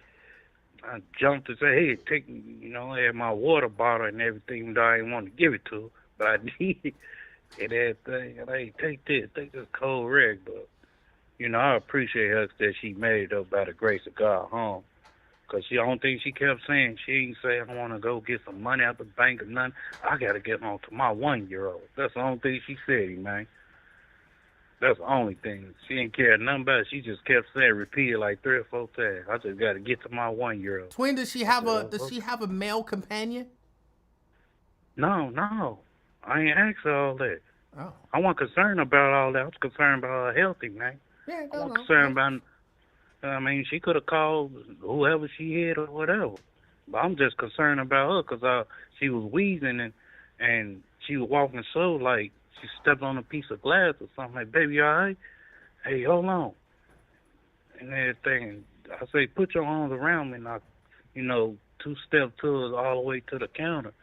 I jumped to say, hey, take, I had my water bottle and everything, even though I didn't want to give it to her, but I did. And everything, and hey, take this cold wreck. But, I appreciate her that she made it up by the grace of God home. Because the only thing she kept saying, she ain't say, I want to go get some money out the bank or nothing. I got to get on to my 1-year-old. That's the only thing she said, man. That's the only thing. She ain't care nothing about it. She just kept saying, repeated like 3 or 4 times. I just got to get to my 1-year-old. Twin, does she have a male companion? No. I ain't asked her all that. Oh. I wasn't concerned about all that. I was concerned about her healthy, man. Yeah, I wasn't concerned about, she could have called whoever she had or whatever. But I'm just concerned about her because she was wheezing and she was walking slow like she stepped on a piece of glass or something. Like, baby, you all right? Hey, hold on. And everything. I say, put your arms around me. And I, 2-step to her all the way to the counter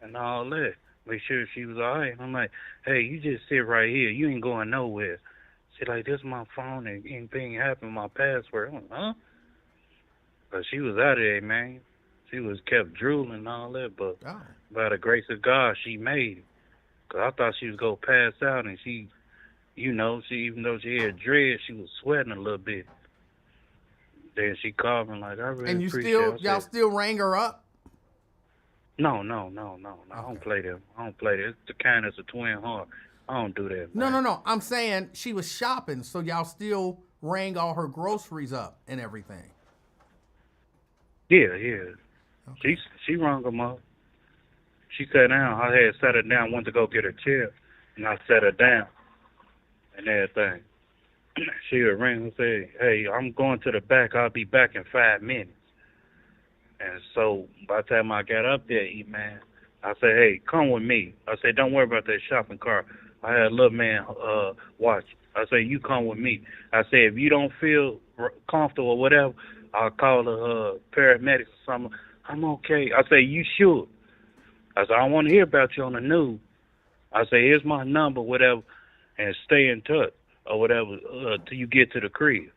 and all that. Make sure she was all right. And I'm like, hey, you just sit right here. You ain't going nowhere. She like, this is my phone and anything happened, my password. I'm like, huh? But she was out of there, man. She was kept drooling and all that, but by the grace of God, she made it. Because I thought she was going to pass out, and she, even though she had dread, she was sweating a little bit. Then she called me like, I really appreciate it. And y'all still rang her up? No. I don't play them. It's the kind that's a twin heart. I don't do that, man. No. I'm saying she was shopping, so y'all still rang all her groceries up and everything. Yeah. Okay. She rung them up. She sat down. I had sat her down, went to go get her chair, and I sat her down and everything. She would ring and say, hey, I'm going to the back. I'll be back in 5 minutes. And so by the time I got up there, man, I said, hey, come with me. I said, don't worry about that shopping cart. I had a little man watch. I said, you come with me. I said, if you don't feel comfortable or whatever, I'll call the paramedics or something. I'm okay. I said, you should. I said, I don't want to hear about you on the news. I said, here's my number, whatever, and stay in touch or whatever till you get to the crib.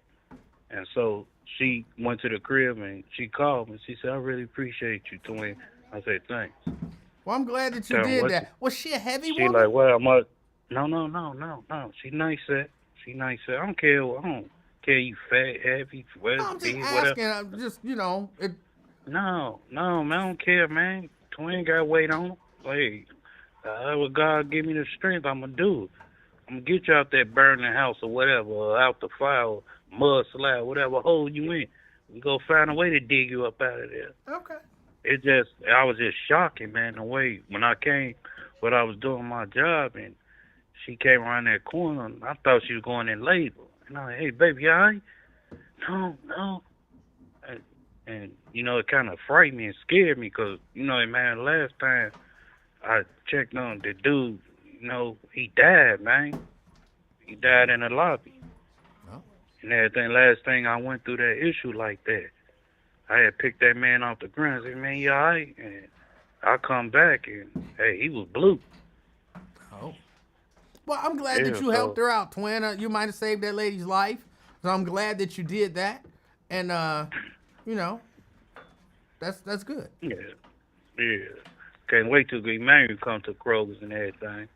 And so she went to the crib and she called me. She said, "I really appreciate you, twin." I said, "Thanks." Well, I'm glad that you Tell me did what that. Was she a heavy she woman? like, "Well, I'm a no. She nice at. She nice at. I don't care. I don't care you fat, heavy, No, I'm just big, asking. whatever. I'm just, you know, it. No, man, I don't care, man. Twin got weight on her. Like, what God give me the strength, I'm gonna do it. I'm gonna get you out that burning house or whatever, or out the fire, or mud slide, whatever hole you in. We go find a way to dig you up out of there. Okay. I was just shocking, man, the way when I came, when I was doing my job, and she came around that corner, and I thought she was going in labor. And I was like, "Hey, baby, you all right?" No. And you know, it kind of frightened me and scared me because, you know, man, last time I checked on the dude, you know, he died, man. He died in the lobby. Oh. And everything, last thing I went through that issue like that. I had picked that man off the ground and said, "Man, you all right?" And I come back and, hey, he was blue. Oh. Well, I'm glad that Yeah, you helped so- her out, twin. You might have saved that lady's life. So I'm glad that you did that. And, you know, that's good. Yeah. Can't wait till Emanuel come to Kroger's and everything.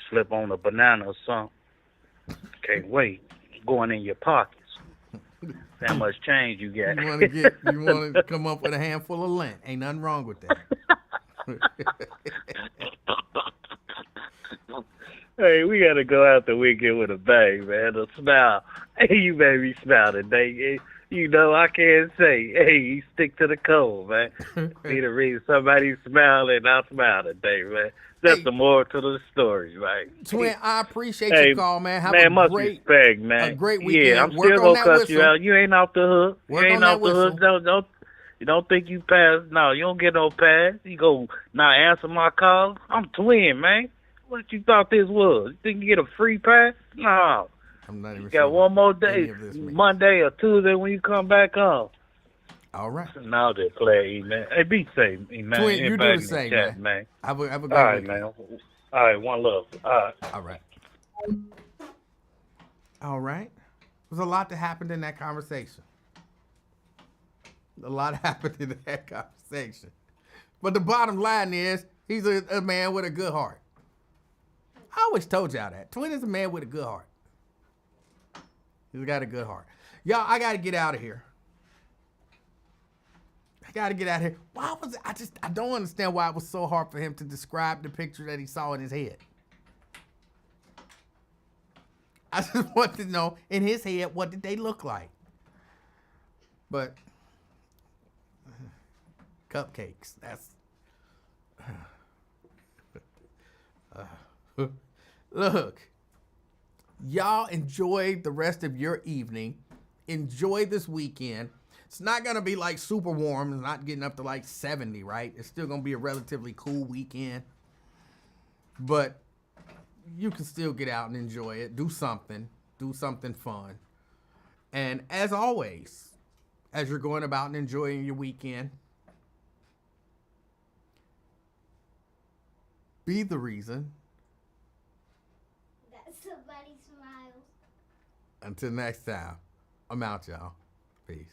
Slip on a banana or something. Can't wait. Going in your pockets. How much change you got? You want to come up with a handful of lint. Ain't nothing wrong with that. Hey, we gotta go out the weekend with a bang, man. A smile. Hey, you made me smile today. You know, I can't say, hey, you stick to the code, man. Be the reason somebody smile and I smile today, man. That's the moral to the story, man. Twin, I appreciate Hey, your call, man. Have man, a much great, respect, man. a great weekend. Yeah, I'm Work still on gonna that cuss you whistle. out. You ain't off the hook. Work You ain't on that off the hook. whistle. You don't think you pass? No, you don't get no pass. You go not answer my call. I'm twin, man. What you thought this was? You think you get a free pass? No. I'm not even You sure got one more what day, any of this means. Monday or Tuesday when you come back home. All right. Now they play, man. Hey, be safe, man. Twin, you do Everybody the in same, chat, man. Have a All great right, weekend. man. All right, one love. All right. All right. All right. There's a lot that happened in that conversation. A lot happened in that conversation. But the bottom line is, he's a man with a good heart. I always told y'all that. Twin is a man with a good heart. He's got a good heart. Y'all, I got to get out of here. Why was it? I don't understand why it was so hard for him to describe the picture that he saw in his head. I just want to know, in his head, what did they look like? But cupcakes, that's... Look, y'all enjoy the rest of your evening. Enjoy this weekend. It's not going to be like super warm. It's not getting up to like 70, right? It's still going to be a relatively cool weekend. But you can still get out and enjoy it. Do something fun. And as always, as you're going about and enjoying your weekend, be the reason. That somebody smiles. Until next time, I'm out, y'all. Peace.